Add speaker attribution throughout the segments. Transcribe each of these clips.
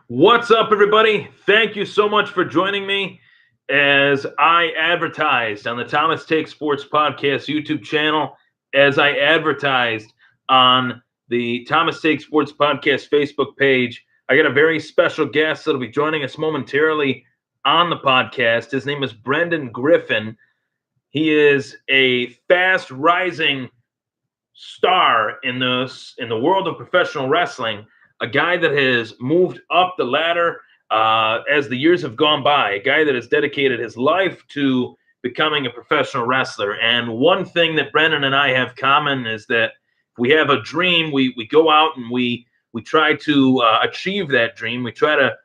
Speaker 1: What's up, everybody? Thank you so much for joining me as I advertised on the Thomas Take Sports Podcast YouTube channel, as I advertised on the Thomas Take Sports Podcast Facebook page. I got a very special guest that'll be joining us momentarily on the podcast. His name is Brendan Griffin. He is a fast rising star in the world of professional wrestling, a guy that has moved up the ladder as the years have gone by, a guy that has dedicated his life to becoming a professional wrestler. And one thing that Brendan and I have common is that we have a dream. We go out and we try to achieve that dream. We try to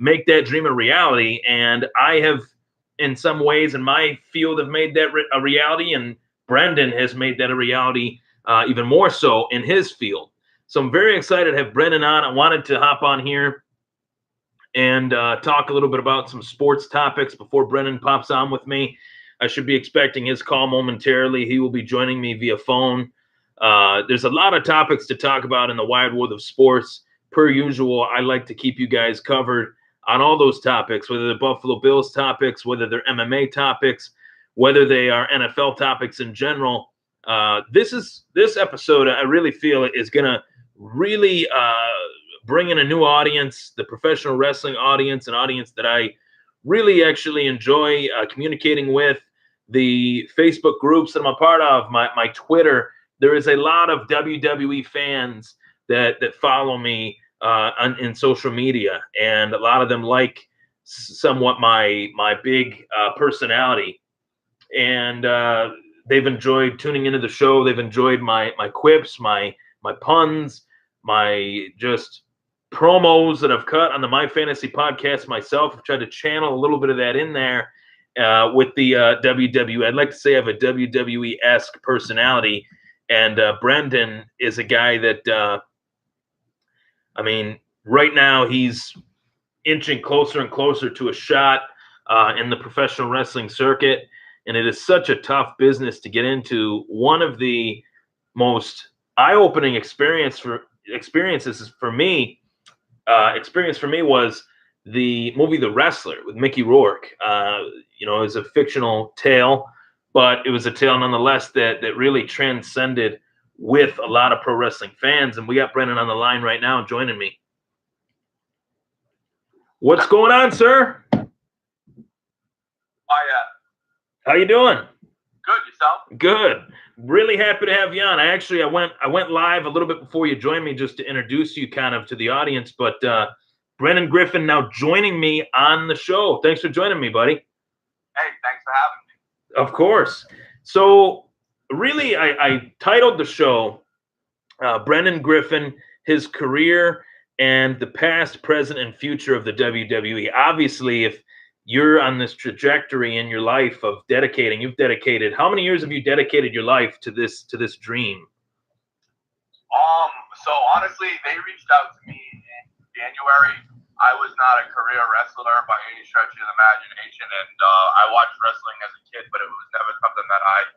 Speaker 1: make that dream a reality. And I have, in some ways, in my field, have made that a reality. And Brendan has made that a reality even more so in his field. So I'm very excited to have Brendan on. I wanted to hop on here and talk a little bit about some sports topics before Brendan pops on with me. I should be expecting his call momentarily. He will be joining me via phone. There's a lot of topics to talk about in the wide world of sports. Per usual, I like to keep you guys covered on all those topics, whether they're Buffalo Bills topics, whether they're MMA topics, whether they are NFL topics in general. This episode, I really feel, is going to really bring in a new audience, the professional wrestling audience, an audience that I really actually enjoy communicating with. The Facebook groups that I'm a part of, my Twitter, there is a lot of WWE fans that follow me in social media, and a lot of them like somewhat my big personality, and they've enjoyed tuning into the show. They've enjoyed my quips, my puns, my just promos that I've cut on the My Fantasy podcast myself. I've tried to channel a little bit of that in there with the WWE. I'd like to say I have a WWE-esque personality, and Brendan is a guy that, right now he's inching closer and closer to a shot in the professional wrestling circuit. And it is such a tough business to get into. One of the most eye-opening experiences for me was the movie The Wrestler with Mickey Rourke. It was a fictional tale, but it was a tale nonetheless that really transcended with a lot of pro wrestling fans. And we got Brendan on the line right now joining me. What's going on, sir? How you doing?
Speaker 2: Good, yourself?
Speaker 1: Good. Really happy to have you on. I went live a little bit before you joined me just to introduce you kind of to the audience, but Brendan Griffin now joining me on the show. Thanks for joining me, buddy.
Speaker 2: Hey, thanks for having me.
Speaker 1: Of course. So really, I titled the show Brendan Griffin, His Career and the Past, Present, and Future of the WWE. Obviously, if you're on this trajectory in your life of how many years have you dedicated your life to this dream?
Speaker 2: So honestly, they reached out to me in January. I was not a career wrestler by any stretch of the imagination, and I watched wrestling as a kid, but it was never something that I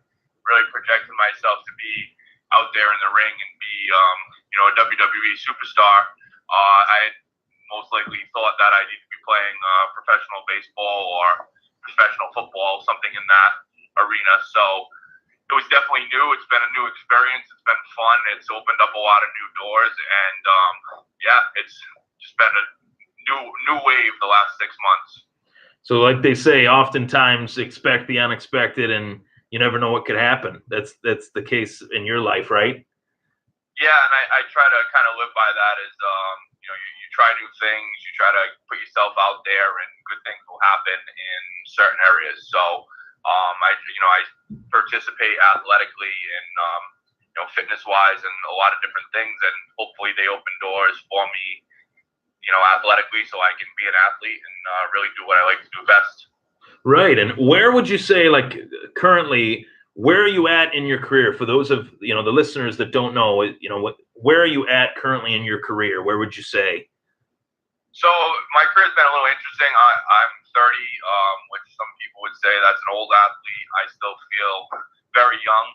Speaker 2: really projected myself to be out there in the ring and be, a WWE superstar. I most likely thought that I'd either be playing professional baseball or professional football, something in that arena. So it was definitely new. It's been a new experience. It's been fun. It's opened up a lot of new doors, and it's just been a new wave the last 6 months.
Speaker 1: So, like they say, oftentimes expect the unexpected, and you never know what could happen. That's the case in your life, right?
Speaker 2: Yeah, and I try to kind of live by that. You try new things. You try to put yourself out there, and good things will happen in certain areas. So. I participate athletically and fitness-wise and a lot of different things, and hopefully they open doors for me, athletically, so I can be an athlete and really do what I like to do best.
Speaker 1: Right. And where would you say, like, currently, where are you at in your career? For those of the listeners that don't know, where are you at currently in your career? Where would you say?
Speaker 2: So my career's been a little interesting. I'm 30, which some people would say that's an old athlete. I still feel very young.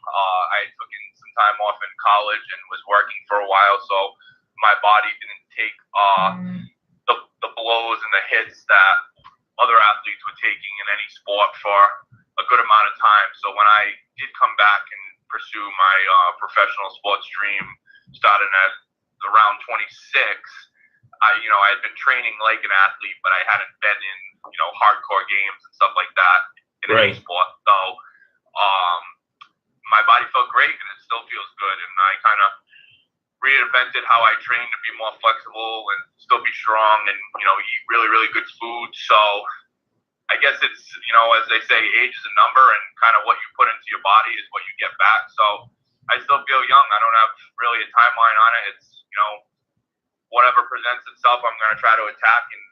Speaker 2: I took some time off in college and was working for a while, so my body didn't take the blows and the hits that other athletes were taking in any sport for a good amount of time. So when I did come back and pursue my professional sports dream, starting at around 26, I had been training like an athlete, but I hadn't been in, hardcore games and stuff like that in any sport. So my body felt great, and it still feels good. And I kind of reinvented how I train to be more flexible and still be strong and, eat really, really good food. So I guess it's, as they say, age is a number, and kind of what you put into your body is what you get back. So I still feel young. I don't have really a timeline on it. It's, whatever presents itself, I'm going to try to attack. And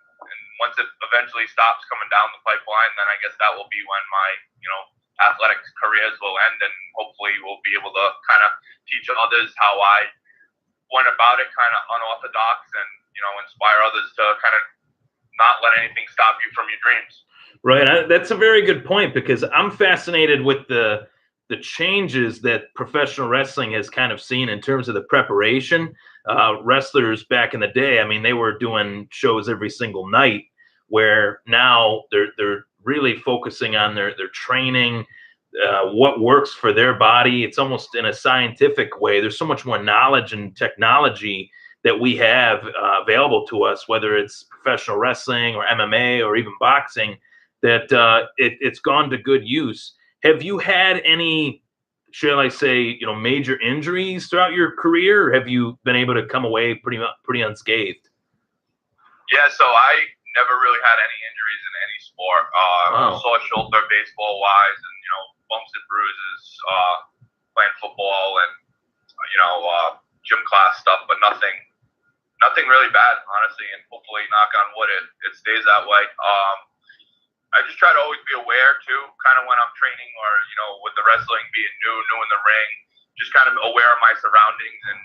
Speaker 2: once it eventually stops coming down the pipeline, then I guess that will be when my, athletic careers will end, and hopefully we'll be able to kind of teach others how I went about it kind of unorthodox and, inspire others to kind of not let anything stop you from your dreams.
Speaker 1: Right. That's a very good point, because I'm fascinated with the changes that professional wrestling has kind of seen in terms of the preparation. Wrestlers back in the day, I mean, they were doing shows every single night, where now they're really focusing on their training, what works for their body. It's almost in a scientific way. There's so much more knowledge and technology that we have available to us, whether it's professional wrestling or MMA or even boxing, that it's gone to good use. Have you had any, shall I say, major injuries throughout your career, or have you been able to come away pretty unscathed?
Speaker 2: Yeah, so I never really had any injuries in any sport. Sore shoulder, baseball-wise, and bumps and bruises playing football and gym class stuff, but nothing really bad, honestly. And hopefully, knock on wood, it stays that way. I just try to always be aware too, kind of when I'm training or, with the wrestling being new in the ring, just kind of aware of my surroundings and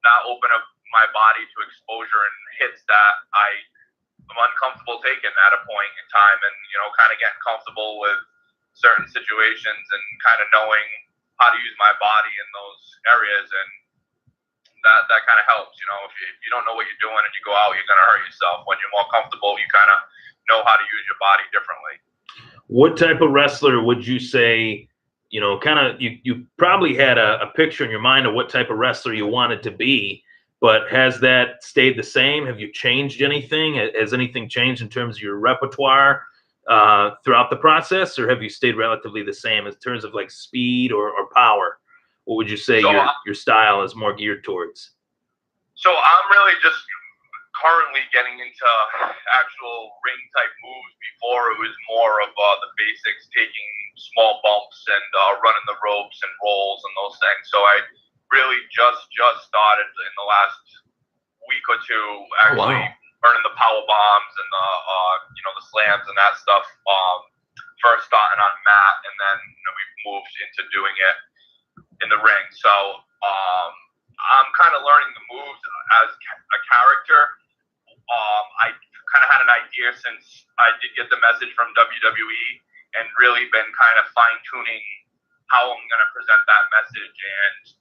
Speaker 2: not open up my body to exposure and hits that I'm uncomfortable taking at a point in time, and, kind of getting comfortable with certain situations and kind of knowing how to use my body in those areas. And that kind of helps, if you don't know what you're doing and you go out, you're going to hurt yourself. When you're more comfortable, you kind of know how to use your body differently.
Speaker 1: What type of wrestler would you say, you probably had a picture in your mind of what type of wrestler you wanted to be, but has that stayed the same? Have you changed anything? Has anything changed in terms of your repertoire throughout the process, or have you stayed relatively the same in terms of like speed or power? What would you say your style is more geared towards?
Speaker 2: So I'm really just currently getting into actual ring type moves. Before, it was more of the basics, taking small bumps and running the ropes and rolls and those things. So I really just started in the last week or two actually learning the power bombs and the slams and that stuff. First starting on mat, and then we've moved into doing it in the ring. So I'm kind of learning the moves as a character. I kind of had an idea since I did get the message from WWE, and really been kind of fine tuning how I'm going to present that message, and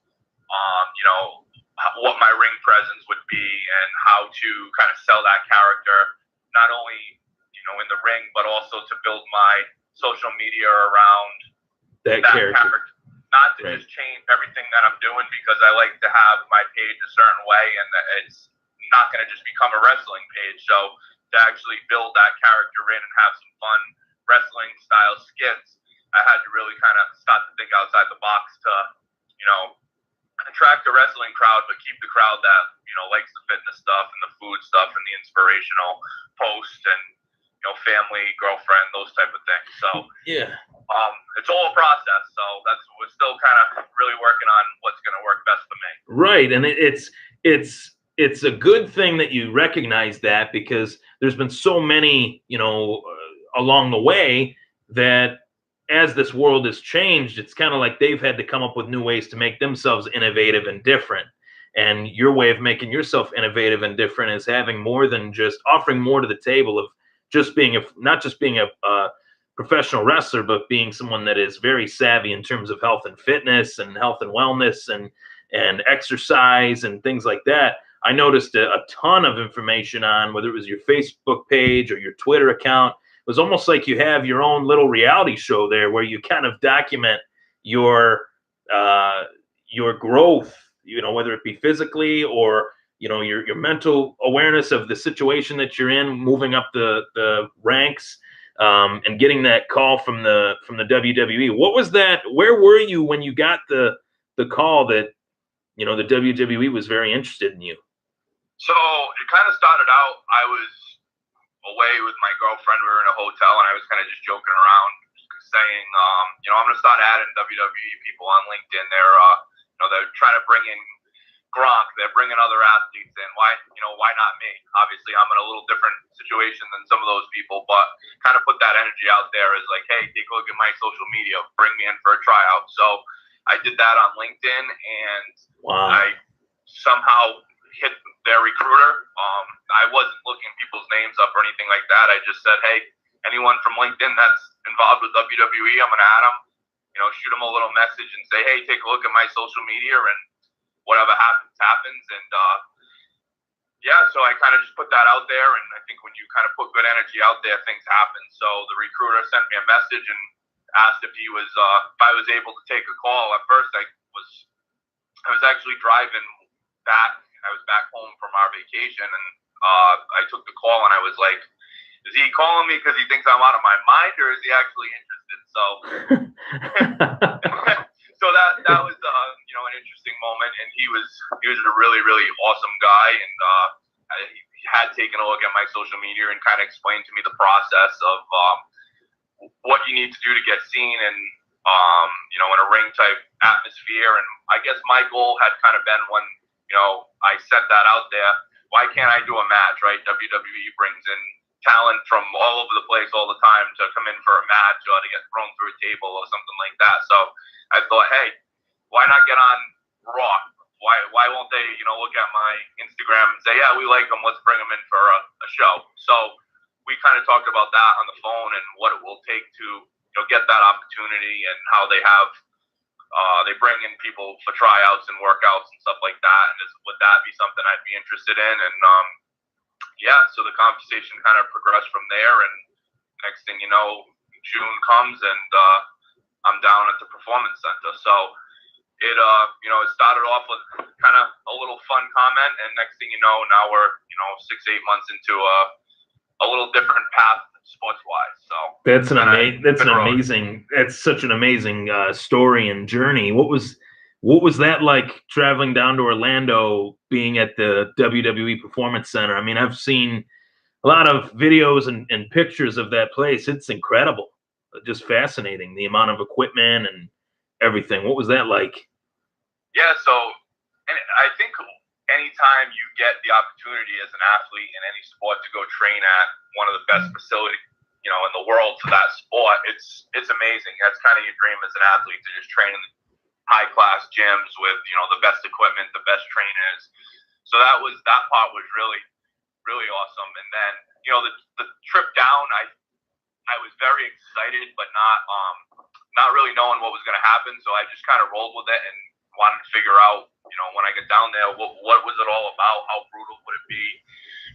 Speaker 2: what my ring presence would be, and how to kind of sell that character, not only in the ring, but also to build my social media around that character. Not to just change everything that I'm doing, because I like to have my page a certain way, and it's not going to just become a wrestling page. So to actually build that character in and have some fun wrestling style skits, I had to really kind of start to think outside the box to, attract the wrestling crowd, but keep the crowd that, likes the fitness stuff and the food stuff and the inspirational posts and, family, girlfriend, those type of things. So
Speaker 1: yeah,
Speaker 2: it's all a process. So we're still kind of really working on what's going to work best for me.
Speaker 1: Right. And it's a good thing that you recognize that, because there's been so many, along the way, that as this world has changed, it's kind of like they've had to come up with new ways to make themselves innovative and different. And your way of making yourself innovative and different is having more than just offering more to the table of just being not just being a professional wrestler, but being someone that is very savvy in terms of health and fitness and health and wellness and exercise and things like that. I noticed a ton of information on whether it was your Facebook page or your Twitter account. It was almost like you have your own little reality show there where you kind of document your growth, whether it be physically or your mental awareness of the situation that you're in, moving up the ranks, and getting that call from the WWE. What was that? Where were you when you got the call that the WWE was very interested in you?
Speaker 2: So it kind of started out, I was away with my girlfriend. We were in a hotel, and I was kind of just joking around, saying, I'm going to start adding WWE people on LinkedIn. They're trying to bring in Gronk. They're bringing other athletes in. Why not me? Obviously, I'm in a little different situation than some of those people, but kind of put that energy out there as like, hey, take a look at my social media. Bring me in for a tryout. So I did that on LinkedIn, and
Speaker 1: wow.
Speaker 2: I somehow hit their recruiter. I wasn't looking people's names up or anything like that. I just said, hey, anyone from LinkedIn that's involved with WWE, I'm going to add them, shoot them a little message and say, hey, take a look at my social media, and whatever happens. And so I kind of just put that out there. And I think when you kind of put good energy out there, things happen. So the recruiter sent me a message and asked if I was able to take a call. At first I was actually driving back. I was back home from our vacation, and I took the call, and I was like, is he calling me because he thinks I'm out of my mind, or is he actually interested? So, so that was an interesting moment, and he was a really, really awesome guy, and he had taken a look at my social media and kind of explained to me the process of what you need to do to get seen, and in a ring type atmosphere. And I guess my goal had kind of been when I set that out there, why can't I do a match, right? WWE brings in talent from all over the place all the time to come in for a match or to get thrown through a table or something like that. So I thought, hey, why not get on Raw? Why won't they, look at my Instagram and say, yeah, we like them, let's bring them in for a show. So we kind of talked about that on the phone and what it will take to, get that opportunity, and how they have they bring in people for tryouts and workouts and stuff like that. And would that be something I'd be interested in? And so the conversation kind of progressed from there. And next thing you know, June comes, and I'm down at the Performance Center. So it started off with kind of a little fun comment, and next thing you know, now we're 6-8 months into a little different path sports wise. So that's
Speaker 1: such an amazing story and journey. What was that like, traveling down to Orlando, being at the WWE Performance Center? I mean, I've seen a lot of videos and pictures of that place. It's incredible, just fascinating, the amount of equipment and everything. What was that like?
Speaker 2: Yeah, so, and I think anytime you get the opportunity as an athlete in any sport to go train at one of the best facilities, in the world for that sport, it's amazing. That's kind of your dream as an athlete, to just train in high class gyms with, the best equipment, the best trainers. So that part was really, really awesome. And then, the trip down, I was very excited, but not really knowing what was going to happen. So I just kind of rolled with it and wanted to figure out, when I get down there, what was it all about? How brutal would it be?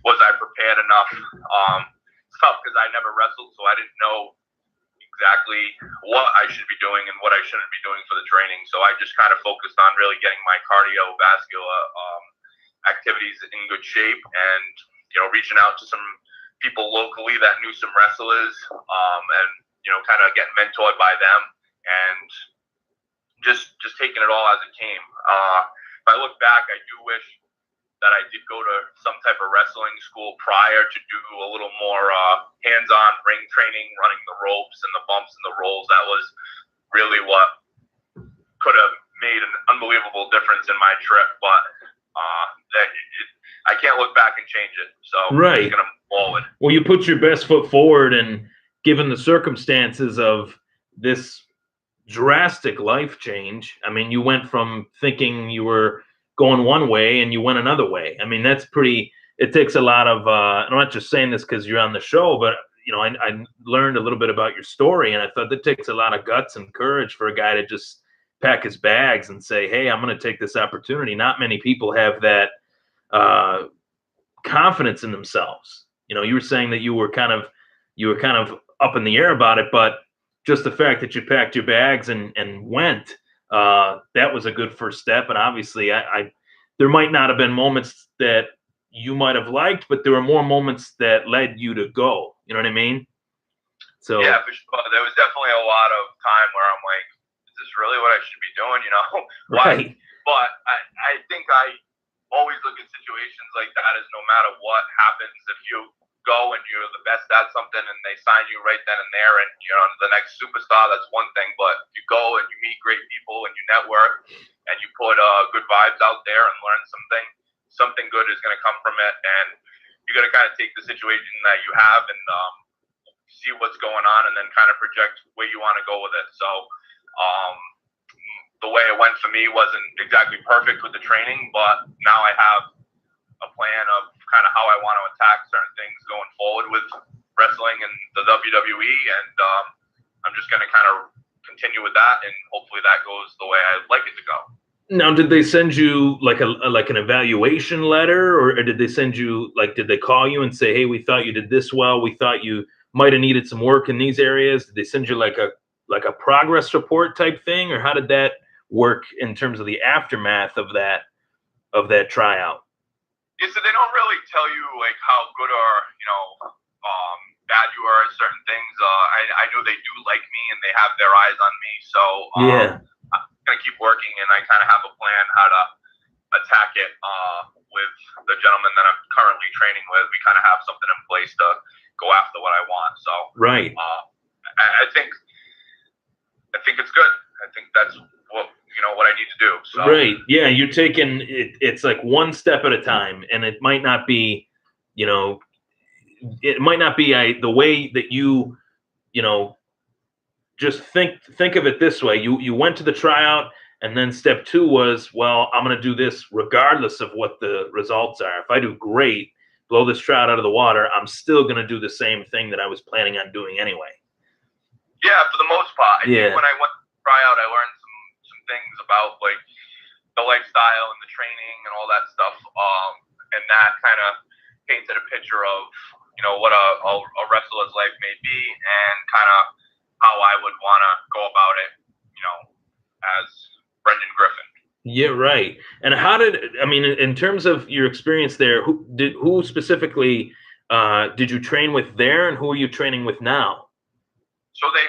Speaker 2: Was I prepared enough? It's tough because I never wrestled, so I didn't know exactly what I should be doing and what I shouldn't be doing for the training. So I just kind of focused on really getting my cardiovascular activities in good shape, and reaching out to some people locally that knew some wrestlers, and kind of getting mentored by them, and just taking it all as it came. If I look back, I do wish that I did go to some type of wrestling school prior to do a little more hands-on ring training, running the ropes and the bumps and the rolls. That was really what could have made an unbelievable difference in my trip, but I can't look back and change it. So
Speaker 1: right.
Speaker 2: I'm just going to move forward.
Speaker 1: Well, you put your best foot forward, and given the circumstances of this drastic life change, I mean, you went from thinking you were going one way and you went another way. I mean, it takes a lot of, I'm not just saying this because you're on the show, but I learned a little bit about your story, and I thought that takes a lot of guts and courage for a guy to just pack his bags and say, hey, I'm going to take this opportunity. Not many people have that confidence in themselves. You were saying that you were kind of up in the air about it, but just the fact that you packed your bags and went, that was a good first step. And obviously, I there might not have been moments that you might have liked, but there were more moments that led you to go. You know what I mean? So
Speaker 2: yeah, for sure. There was definitely a lot of time where I'm like, is this really what I should be doing? Why?
Speaker 1: right,
Speaker 2: But I think I always look at situations like that as no matter what happens, if you go and you're the best at something and they sign you right then and there and you're the next superstar, that's one thing. But if you go and you meet great people and you network and you put good vibes out there and learn something good is going to come from it. And you got to kind of take the situation that you have and see what's going on and then kind of project where you want to go with it. So the way it went for me wasn't exactly perfect with the training, but now I have a plan of kind of how I want to attack certain things going forward with wrestling and the WWE, and I'm just going to kind of continue with that, and hopefully that goes the way I'd like it to go.
Speaker 1: Now, did they send you like an evaluation letter, or did they send you did they call you and say, "Hey, we thought you did this well. We thought you might have needed some work in these areas"? Did they send you like a progress report type thing, or how did that work in terms of the aftermath of that tryout?
Speaker 2: Yeah, so they don't really tell you like how good or bad you are at certain things. I know they do like me and they have their eyes on me, so
Speaker 1: Yeah.
Speaker 2: I'm gonna keep working, and I kind of have a plan how to attack it with the gentleman that I'm currently training with. We kind of have something in place to go after what I want. So
Speaker 1: Right.
Speaker 2: I think it's good. I think that's what I need to do. So.
Speaker 1: Right. Yeah, you're taking it. It's like one step at a time, and it might not be, it might not be the way that you just think of it this way. You went to the tryout, and then step two was, well, I'm going to do this regardless of what the results are. If I do great, blow this tryout out of the water, I'm still going to do the same thing that I was planning on doing anyway.
Speaker 2: Yeah, for the most part. I think when I went to the tryout, I learned some things about like the lifestyle and the training and all that stuff, and that kind of painted a picture of what a wrestler's life may be and kind of how I would want to go about it, as Brendan Griffin.
Speaker 1: Yeah, right. And how in terms of your experience there, who specifically did you train with there, and who are you training with now?
Speaker 2: So it was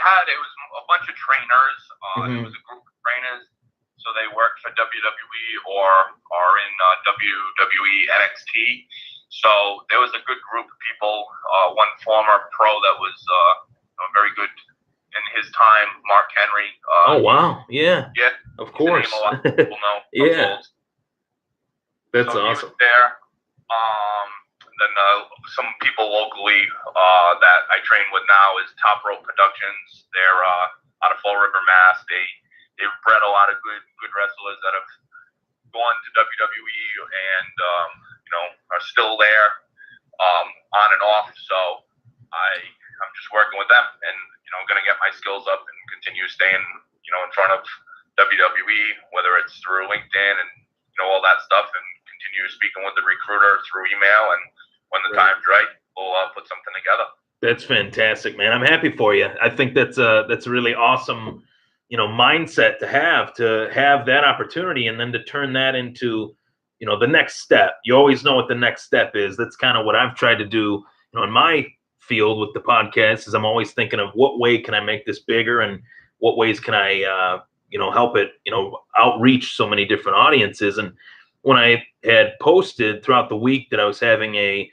Speaker 2: a bunch of trainers. It was a group of trainers. So they worked for WWE or are in WWE NXT. So there was a good group of people. One former pro that was very good in his time, Mark Henry.
Speaker 1: Oh wow! Yeah.
Speaker 2: Yeah.
Speaker 1: Of course.
Speaker 2: A lot of people know.
Speaker 1: Yeah. That's awesome.
Speaker 2: He was there. Then some people locally that I train with now is Top Rope Productions. They're out of Fall River, Mass. They've bred a lot of good wrestlers that have gone to WWE and are still there on and off. So I'm just working with them and going to get my skills up and continue staying in front of WWE, whether it's through LinkedIn and all that stuff, and continue speaking with the recruiter through email, and when the time's right, we'll put something together.
Speaker 1: That's fantastic, man. I'm happy for you. I think that's a really awesome, mindset to have that opportunity, and then to turn that into, the next step. You always know what the next step is. That's kind of what I've tried to do, in my field with the podcast. Is I'm always thinking of what way can I make this bigger, and what ways can I, help it, outreach so many different audiences. And when I had posted throughout the week that I was having a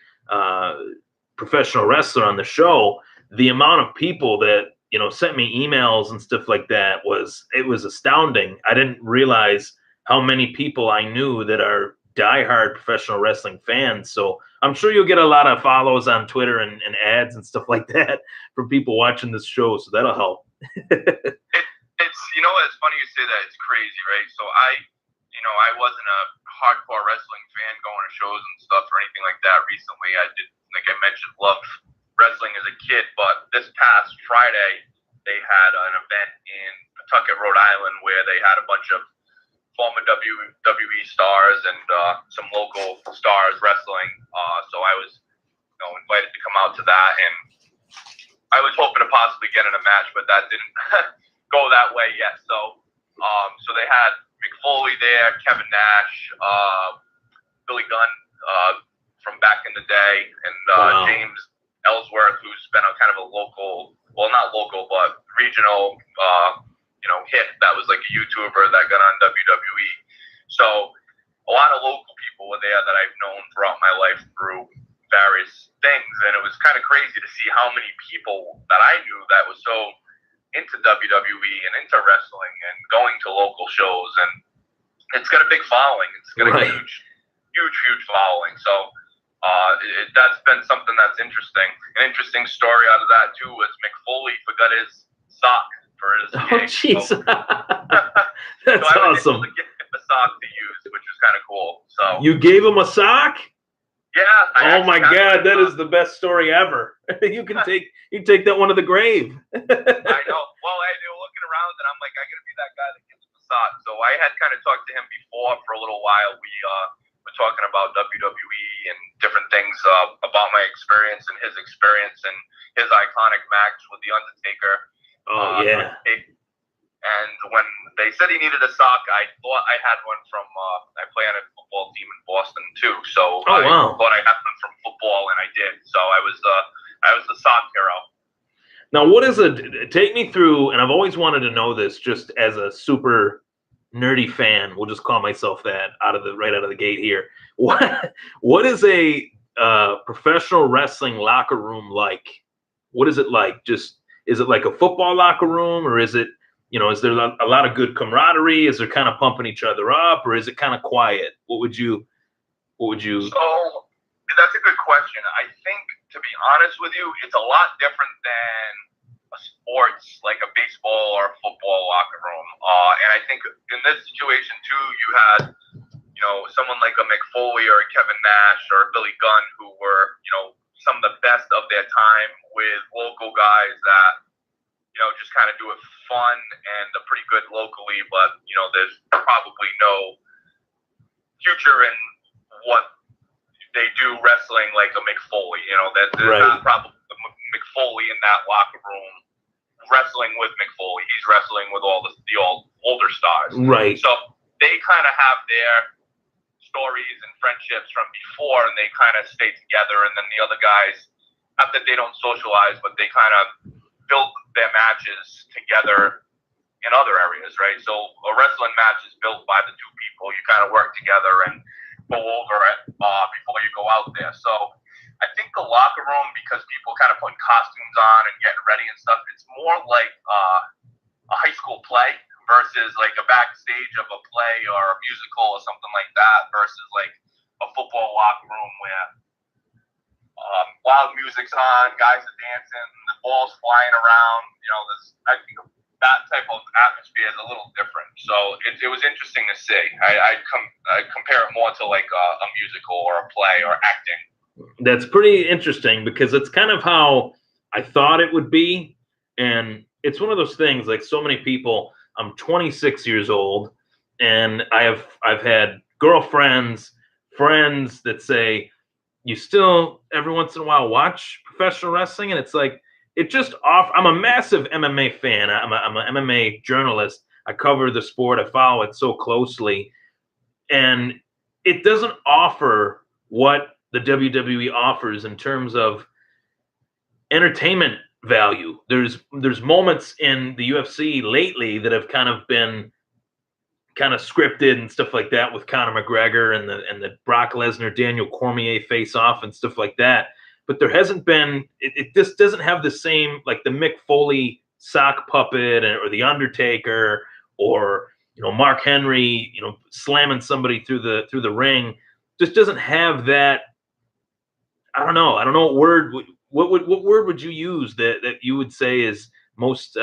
Speaker 1: professional wrestler on the show, the amount of people that sent me emails and stuff like that was astounding. I didn't realize how many people I knew that are diehard professional wrestling fans. So I'm sure you'll get a lot of follows on Twitter and ads and stuff like that from people watching this show. So that'll help.
Speaker 2: It's funny you say that. It's crazy, right? So I wasn't a hardcore wrestling fan going to shows and stuff or anything like that recently. I did, like I mentioned, loved wrestling as a kid, but this past Friday they had an event in Pawtucket, Rhode Island, where they had a bunch of former WWE stars and some local stars wrestling. So I was, invited to come out to that, and I was hoping to possibly get in a match, but that didn't go that way yet. So they had Mick Foley there, Kevin Nash, Billy Gunn from back in the day, and
Speaker 1: Wow.
Speaker 2: James Ellsworth, who's been a kind of a local, well, not local, but regional, hit that was like a YouTuber that got on WWE. So a lot of local people were there that I've known throughout my life through various things, and it was kind of crazy to see how many people that I knew that was so into WWE and into wrestling and going to local shows, and it's got a big following. It's got a huge following. So that's been something that's interesting. An interesting story out of that too was Mick Foley forgot his sock for his gig.
Speaker 1: Oh, jeez.
Speaker 2: So
Speaker 1: That's
Speaker 2: I was
Speaker 1: awesome.
Speaker 2: able to get him a sock to use, which was kind of cool. So
Speaker 1: You gave him a sock?
Speaker 2: yeah.
Speaker 1: Oh my God, that is the best story ever. You take that one to the grave.
Speaker 2: I know. Well, they were looking around, and I'm like, I gotta be that guy that gives him a sock. So I had kind of talked to him before for a little while. We were talking about WWE and different things about my experience and his experience and his iconic match with The Undertaker.
Speaker 1: Oh, yeah.
Speaker 2: And when they said he needed a sock, I thought I had one from, I play on a football team in Boston too. So I thought I had one from football, and I did. So I was the sock hero.
Speaker 1: Now, what is take me through, and I've always wanted to know this just as a super nerdy fan. We'll just call myself that right out of the gate here. What is a professional wrestling locker room like? What is it like? Is it like a football locker room, or is it, is there a lot of good camaraderie? Is there kind of pumping each other up, or is it kind of quiet? What would you?
Speaker 2: So that's a good question. I think, to be honest with you, it's a lot different than a sports, like a baseball or a football locker room. And I think in this situation too, you had, someone like a Mick Foley or a Kevin Nash or a Billy Gunn, who were, some of the best of their time, with local guys that, just kind of do it fun and are pretty good locally, but, there's probably no future in what they do wrestling like a Mick Foley. There's not probably Mick Foley in that locker room wrestling with Mick Foley. He's wrestling with all the older stars.
Speaker 1: Right.
Speaker 2: So they kind of have their stories and friendships from before, and they kind of stay together. And then the other guys, not that they don't socialize, but they kind of build their matches together in other areas, right? So a wrestling match is built by the two people. You kind of work together and go over it before you go out there. So I think the locker room, because people kind of put costumes on and getting ready and stuff, it's more like a high school play versus like a backstage of a play or a musical or something like that, versus like a football locker room where loud music's on, guys are dancing, the ball's flying around. I think that type of atmosphere is a little different. So it was interesting to see. I compare it more to like a musical or a play or acting.
Speaker 1: That's pretty interesting, because it's kind of how I thought it would be. And it's one of those things, like so many people, I'm 26 years old, and I've had girlfriends, friends that say, you still every once in a while watch professional wrestling? And it's like, I'm a massive MMA fan. I'm an MMA journalist. I cover the sport. I follow it so closely. And it doesn't offer what the WWE offers in terms of entertainment value. There's moments in the UFC lately that have kind of been kind of scripted and stuff like that, with Conor McGregor and the Brock Lesnar, Daniel Cormier face off and stuff like that. But there hasn't been, it just doesn't have the same, like the Mick Foley sock puppet or the Undertaker or, Mark Henry, slamming somebody through the ring. Just doesn't have that. I don't know what word. What word would you use that you would say is most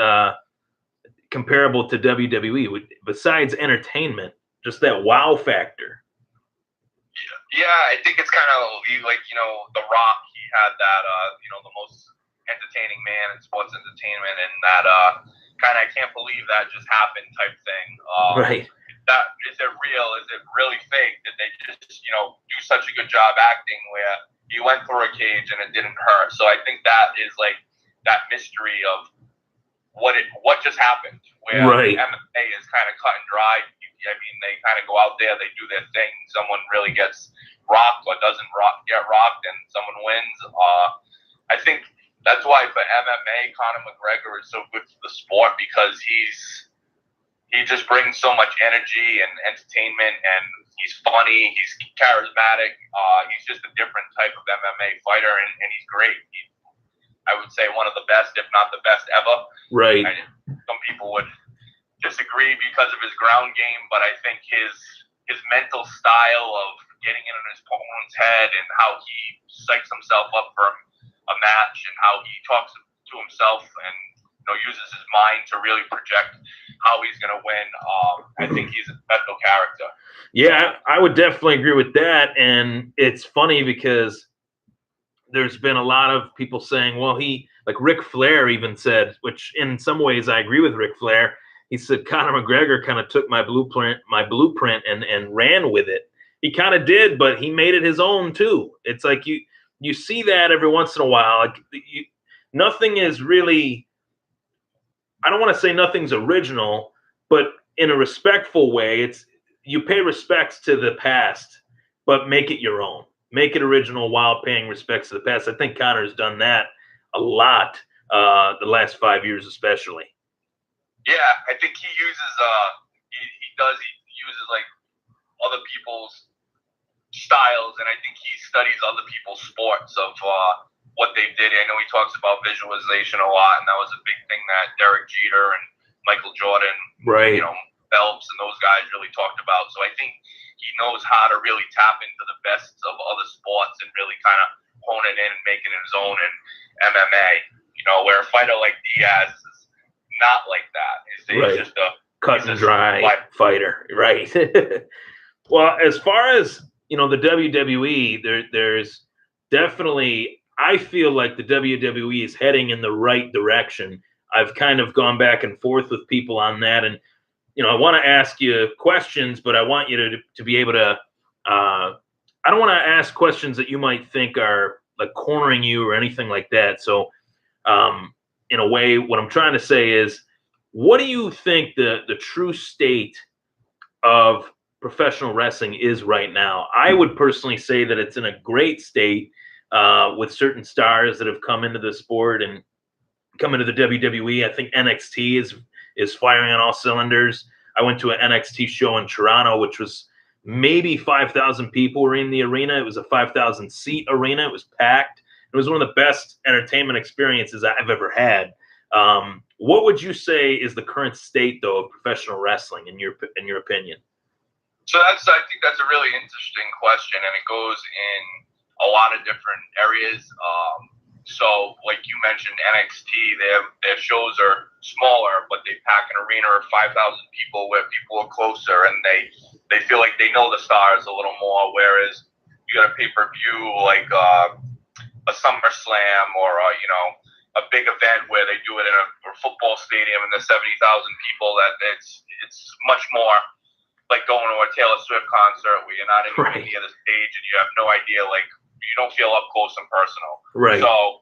Speaker 1: comparable to WWE, besides entertainment, just that wow factor?
Speaker 2: Yeah, I think it's kind of like, The Rock. He had that, the most entertaining man in sports entertainment, and that kind of, I can't believe that just happened type thing.
Speaker 1: Right.
Speaker 2: that is it real? Is it really fake? Did they just, do such a good job acting where he went through a cage and it didn't hurt? So I think that is like that mystery of what just happened, where
Speaker 1: Right.
Speaker 2: MMA is kind of cut and dry. I mean, they kind of go out there, they do their thing. Someone really gets rocked or doesn't get rocked, and someone wins. I think that's why for MMA, Conor McGregor is so good for the sport, because he just brings so much energy and entertainment, and he's funny, he's charismatic. He's just a different type of MMA fighter, and he's great. I would say one of the best, if not the best ever.
Speaker 1: Right.
Speaker 2: Some people would disagree because of his ground game, but I think his mental style of getting in his opponent's head and how he psychs himself up for a match and how he talks to himself and uses his mind to really project how he's going to win. I think he's a special character.
Speaker 1: Yeah, I would definitely agree with that. And it's funny because there's been a lot of people saying, well, like Ric Flair even said, which in some ways I agree with Ric Flair. He said Conor McGregor kind of took my blueprint and ran with it. He kind of did, but he made it his own too. It's like you see that every once in a while. Like nothing is really, I don't want to say nothing's original, but in a respectful way, it's you pay respects to the past, but make it your own. Make it original while paying respects to the past. I think Conor's done that a lot the last 5 years, especially.
Speaker 2: Yeah, I think he uses he uses like other people's styles, and I think he studies other people's sports of what they did. I know he talks about visualization a lot, and that was a big thing that Derek Jeter and Michael Jordan,
Speaker 1: right,
Speaker 2: Phelps and those guys really talked about. So I think he knows how to really tap into the best of other sports and really kind of hone it in and make it his own in MMA. Where a fighter like Diaz is not like that. He's just a
Speaker 1: cut and dry fighter, right? Well, as far as the WWE, there's definitely, I feel like the WWE is heading in the right direction. I've kind of gone back and forth with people on that, and I want to ask you questions, but I want you to be able to. I don't want to ask questions that you might think are like cornering you or anything like that. So, in a way, what I'm trying to say is, what do you think the true state of professional wrestling is right now? I would personally say that it's in a great state with certain stars that have come into the sport and come into the WWE. I think NXT is firing on all cylinders. I went to an NXT show in Toronto, which was maybe 5,000 people were in the arena. It was a 5,000 seat arena. It was packed. It was one of the best entertainment experiences I've ever had. What would you say is the current state, though, of professional wrestling in your opinion?
Speaker 2: So I think that's a really interesting question, and it goes in a lot of different areas. So, like you mentioned, NXT, their shows are smaller, but they pack an arena of 5,000 people where people are closer, and they feel like they know the stars a little more. Whereas you got a pay-per-view like a SummerSlam or a big event where they do it in a football stadium and there's 70,000 people. That it's much more like going to a Taylor Swift concert where you're not anywhere near the stage and you have no idea, like you don't feel up close and personal.
Speaker 1: Right.
Speaker 2: So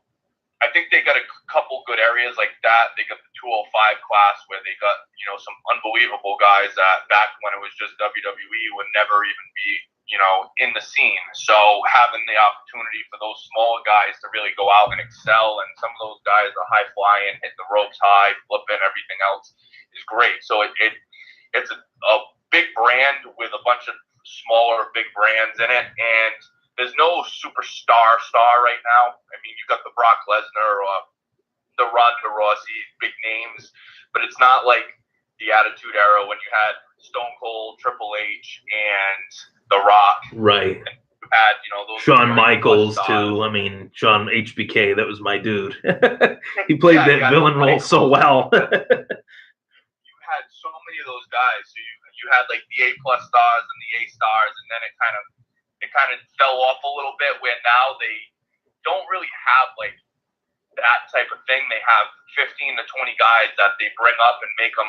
Speaker 2: I think they got a couple good areas like that. They got the 205 class where they got, some unbelievable guys that back when it was just WWE would never even be, in the scene. So having the opportunity for those small guys to really go out and excel, and some of those guys are high flying, hit the ropes high, flipping, everything else is great. So it's a big brand with a bunch of smaller big brands in it, and there's no superstar right now. I mean, you got the Brock Lesnar or the Ronda Rousey, big names, but it's not like the Attitude Era when you had Stone Cold, Triple H, and The Rock.
Speaker 1: Right.
Speaker 2: And you had, those
Speaker 1: Shawn Michaels too. I mean, Shawn HBK, that was my dude. He played that villain role so well.
Speaker 2: You had so many of those guys. So you had like the A+ stars and the A stars, and then it kind of fell off a little bit, where now they don't really have like that type of thing. They have 15 to 20 guys that they bring up and make them,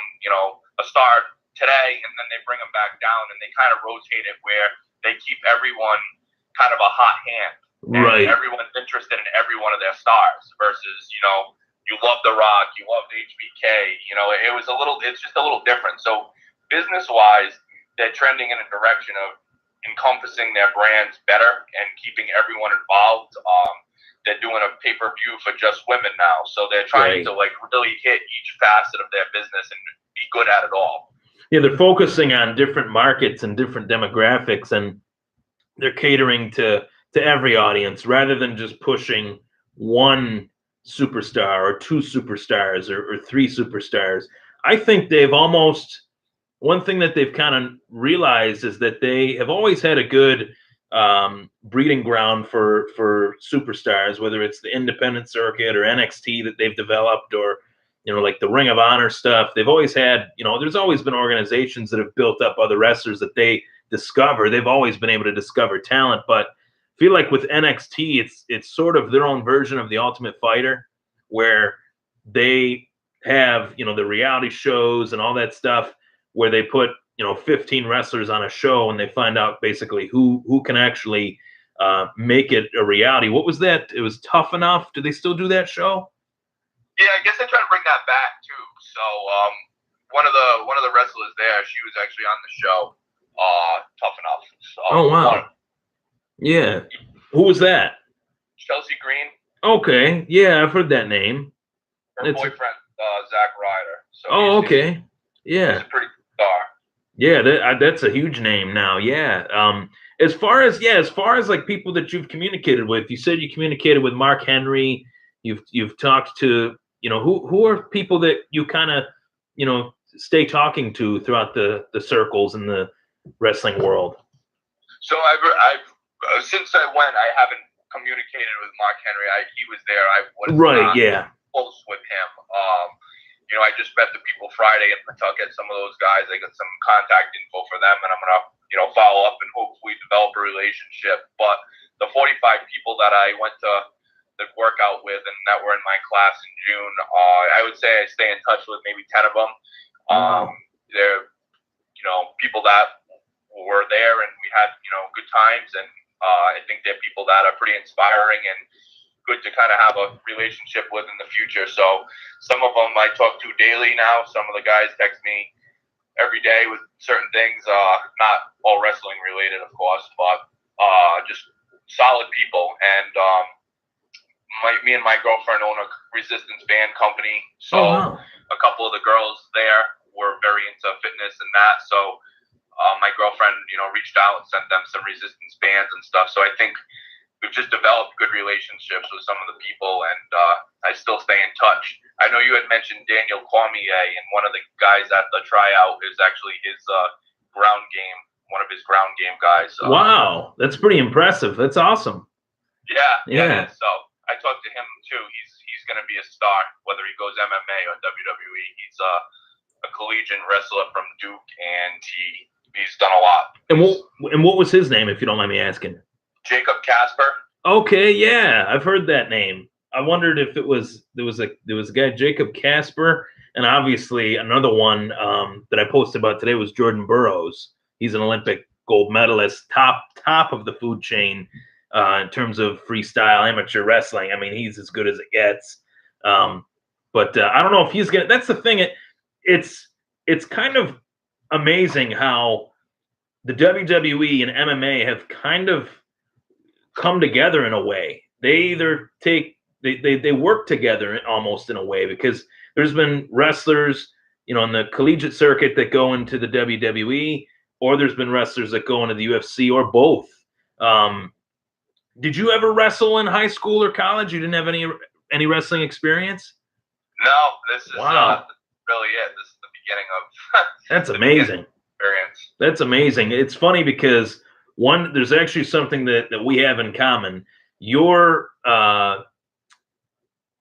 Speaker 2: a star today, and then they bring them back down, and they kind of rotate it where they keep everyone kind of a hot hand.
Speaker 1: Right.
Speaker 2: And everyone's interested in every one of their stars versus, you love The Rock, you loved HBK. It's just a little different. So business-wise, they're trending in a direction of encompassing their brands better and keeping everyone involved. They're doing a pay-per-view for just women now. So they're trying to really hit each facet of their business and be good at it all.
Speaker 1: Yeah, they're focusing on different markets and different demographics, and they're catering to every audience rather than just pushing one superstar or two superstars or three superstars. I think one thing that they've kind of realized is that they have always had a good breeding ground for superstars, whether it's the independent circuit or NXT that they've developed, or like the Ring of Honor stuff. They've always had, there's always been organizations that have built up other wrestlers that they discover. They've always been able to discover talent, but I feel like with NXT, it's sort of their own version of the Ultimate Fighter, where they have, the reality shows and all that stuff, where they put 15 wrestlers on a show and they find out basically who can actually make it a reality. What was that? It was Tough Enough. Do they still do that show?
Speaker 2: Yeah, I guess they try to bring that back too. So one of the wrestlers there, she was actually on the show, Tough Enough. So,
Speaker 1: oh wow. Yeah. Who was that?
Speaker 2: Chelsea Green.
Speaker 1: Okay. Yeah, I've heard that name.
Speaker 2: Her boyfriend, Zack Ryder. So
Speaker 1: okay. Yeah.
Speaker 2: He's a pretty good star.
Speaker 1: Yeah, that's a huge name now. Yeah. As far as like people that you've communicated with, you said you communicated with Mark Henry. You've talked to, who are people that you kind of, stay talking to throughout the circles in the wrestling world?
Speaker 2: So I've since I went, I haven't communicated with Mark Henry. He was there. I was not close with him. I just met the people Friday in Pawtucket. Some of those guys, I got some contact info for them, and I'm gonna follow up and hopefully develop a relationship. But the 45 people that I went to the workout with and that were in my class in June, I would say I stay in touch with maybe 10 of them. They're people that were there, and we had good times, and I think they're people that are pretty inspiring and good to kind of have a relationship with in the future. So some of them I talk to daily now. Some of the guys text me every day with certain things, not all wrestling related, of course, but just solid people. And me and my girlfriend own a resistance band company. So a couple of the girls there were very into fitness and that. So my girlfriend, reached out and sent them some resistance bands and stuff. So I think we've just developed good relationships with some of the people, and I still stay in touch. I know you had mentioned Daniel Cormier, and one of the guys at the tryout is actually his one of his ground game guys.
Speaker 1: Wow, that's pretty impressive. That's awesome.
Speaker 2: Yeah. So I talked to him too. He's going to be a star, whether he goes MMA or WWE. He's a collegiate wrestler from Duke, and he's done a lot.
Speaker 1: And what was his name, if you don't mind me asking?
Speaker 2: Jacob Casper.
Speaker 1: Okay, yeah, I've heard that name. I wondered if there was a guy, Jacob Casper, and obviously another one that I posted about today was Jordan Burroughs. He's an Olympic gold medalist, top of the food chain in terms of freestyle amateur wrestling. I mean, he's as good as it gets. But I don't know if he's gonna. That's the thing. It's kind of amazing how the WWE and MMA have kind of come together in a way. They either they work together almost in a way, because there's been wrestlers, in the collegiate circuit that go into the WWE, or there's been wrestlers that go into the UFC, or both. Did you ever wrestle in high school or college? You didn't have any wrestling experience?
Speaker 2: No, this is really it. This is the beginning of
Speaker 1: That's amazing.
Speaker 2: Experience.
Speaker 1: That's amazing. It's funny because there's actually something that we have in common. Your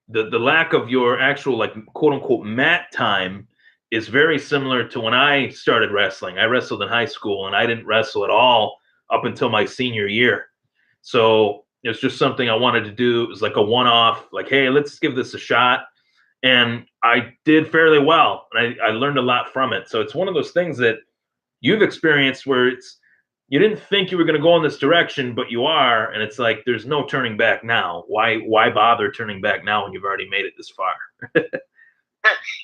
Speaker 1: the lack of your actual, like, quote unquote mat time is very similar to when I started wrestling. I wrestled in high school, and I didn't wrestle at all up until my senior year. So it's just something I wanted to do. It was like a one-off, like, hey, let's give this a shot. and I did fairly well, and I learned a lot from it. So it's one of those things that you've experienced where you didn't think you were going to go in this direction, but you are, and it's like there's no turning back now. Why bother turning back now when you've already made it this far?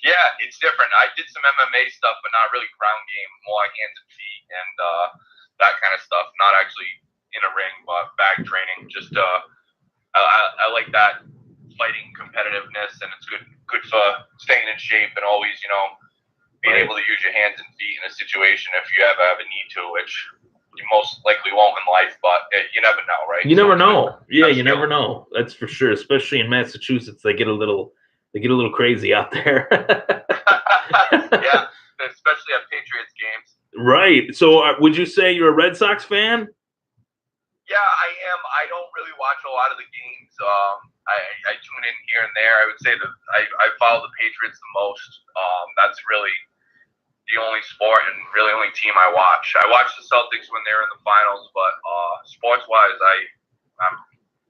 Speaker 2: Yeah, it's different. I did some MMA stuff, but not really ground game, more like hands and feet and that kind of stuff. Not actually in a ring, but bag training. Just I like that fighting competitiveness, and it's good for staying in shape and always, being able to use your hands and feet in a situation if you ever have a need to, which you most likely won't in life, but you never know, right?
Speaker 1: You never know. Yeah, you never know. That's for sure. Especially in Massachusetts, they get a little crazy out there.
Speaker 2: Yeah, especially at Patriots games.
Speaker 1: Right. So, would you say you're a Red Sox fan?
Speaker 2: Yeah, I am. I don't really watch a lot of the games. I tune in here and there. I would say that I follow the Patriots the most. That's really the only sport and really only team I watch. I watch the Celtics when they're in the finals, but sports-wise, I'm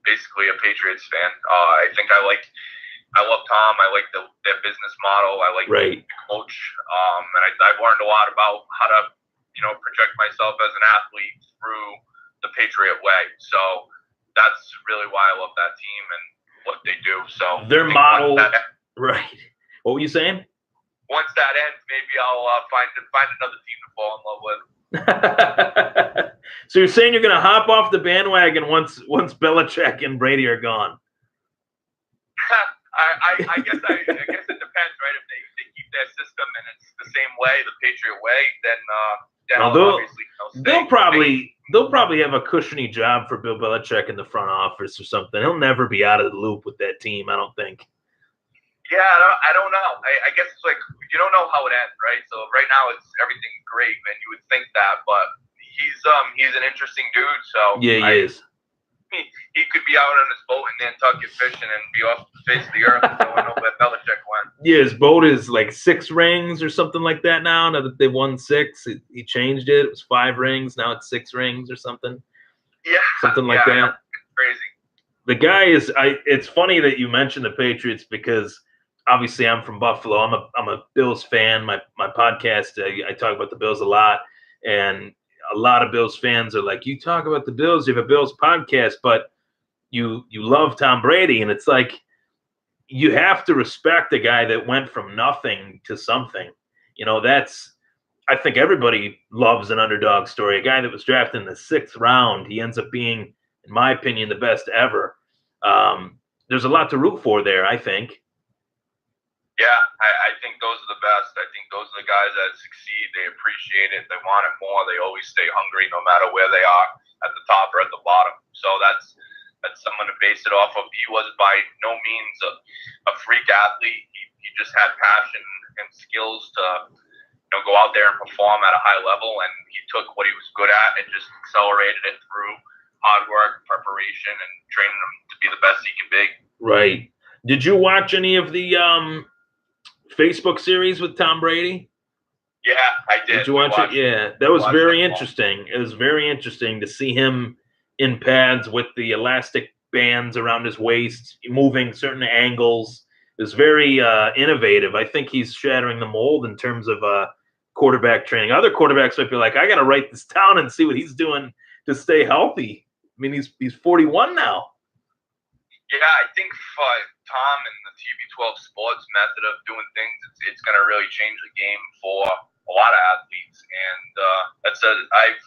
Speaker 2: basically a Patriots fan. I think I love Tom. I like their business model. I like the coach. And I've learned a lot about how to, project myself as an athlete through the Patriot way. So that's really why I love that team and what they do. So
Speaker 1: their model, right? What were you saying?
Speaker 2: Once that ends, maybe I'll find another team to fall in love with.
Speaker 1: So you're saying you're going to hop off the bandwagon once Belichick and Brady are gone?
Speaker 2: I guess it depends, right? If they keep their system and it's the same way, the Patriot way, then obviously
Speaker 1: they'll probably have a cushiony job for Bill Belichick in the front office or something. He'll never be out of the loop with that team, I don't think.
Speaker 2: Yeah, I don't know. I guess it's like you don't know how it ends, right? So right now it's everything great, and you would think that, but he's an interesting dude. So
Speaker 1: yeah, he is.
Speaker 2: He could be out on his boat in Nantucket fishing and be off the face of the earth and don't know where Belichick went.
Speaker 1: Yeah, his boat is like 6 rings or something like that now. Now that they won 6, he changed it. It was 5 rings. Now it's 6 rings or something.
Speaker 2: Yeah,
Speaker 1: something like that.
Speaker 2: It's crazy.
Speaker 1: The guy is. It's funny that you mentioned the Patriots because obviously I'm from Buffalo. I'm a Bills fan. My podcast, I talk about the Bills a lot, and a lot of Bills fans are like, you talk about the Bills, you have a Bills podcast, but you love Tom Brady. And it's like, you have to respect a guy that went from nothing to something. I think everybody loves an underdog story. A guy that was drafted in the 6th round, he ends up being, in my opinion, the best ever. There's a lot to root for there, I think.
Speaker 2: Yeah, I think those are the best. I think those are the guys that succeed. They appreciate it. They want it more. They always stay hungry no matter where they are, at the top or at the bottom. So that's someone to base it off of. He was by no means a freak athlete. He just had passion and skills to go out there and perform at a high level. And he took what he was good at and just accelerated it through hard work, preparation, and training him to be the best he can be.
Speaker 1: Right. Did you watch any of the Facebook series with Tom Brady?
Speaker 2: Yeah, I did.
Speaker 1: Did you watch it? Yeah, that was very interesting. It was very interesting to see him in pads with the elastic bands around his waist, moving certain angles. It was very innovative. I think he's shattering the mold in terms of quarterback training. Other quarterbacks might be like, I got to write this down and see what he's doing to stay healthy. I mean, he's 41 now.
Speaker 2: Yeah, I think for Tom and the TB12 sports method of doing things, it's going to really change the game for a lot of athletes. And I've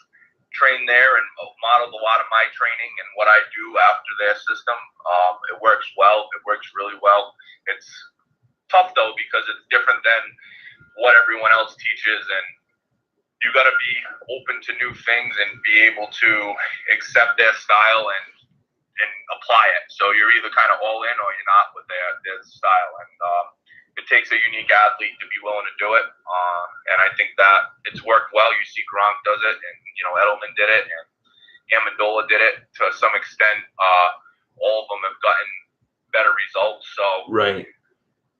Speaker 2: trained there and modeled a lot of my training and what I do after their system. It works well. It works really well. It's tough, though, because it's different than what everyone else teaches. And you got to be open to new things and be able to accept their style and apply it. So you're either kind of all in or you're not with their style. And it takes a unique athlete to be willing to do it. And I think that it's worked well. You see Gronk does it, and Edelman did it, and Amendola did it to some extent. All of them have gotten better results. So
Speaker 1: right.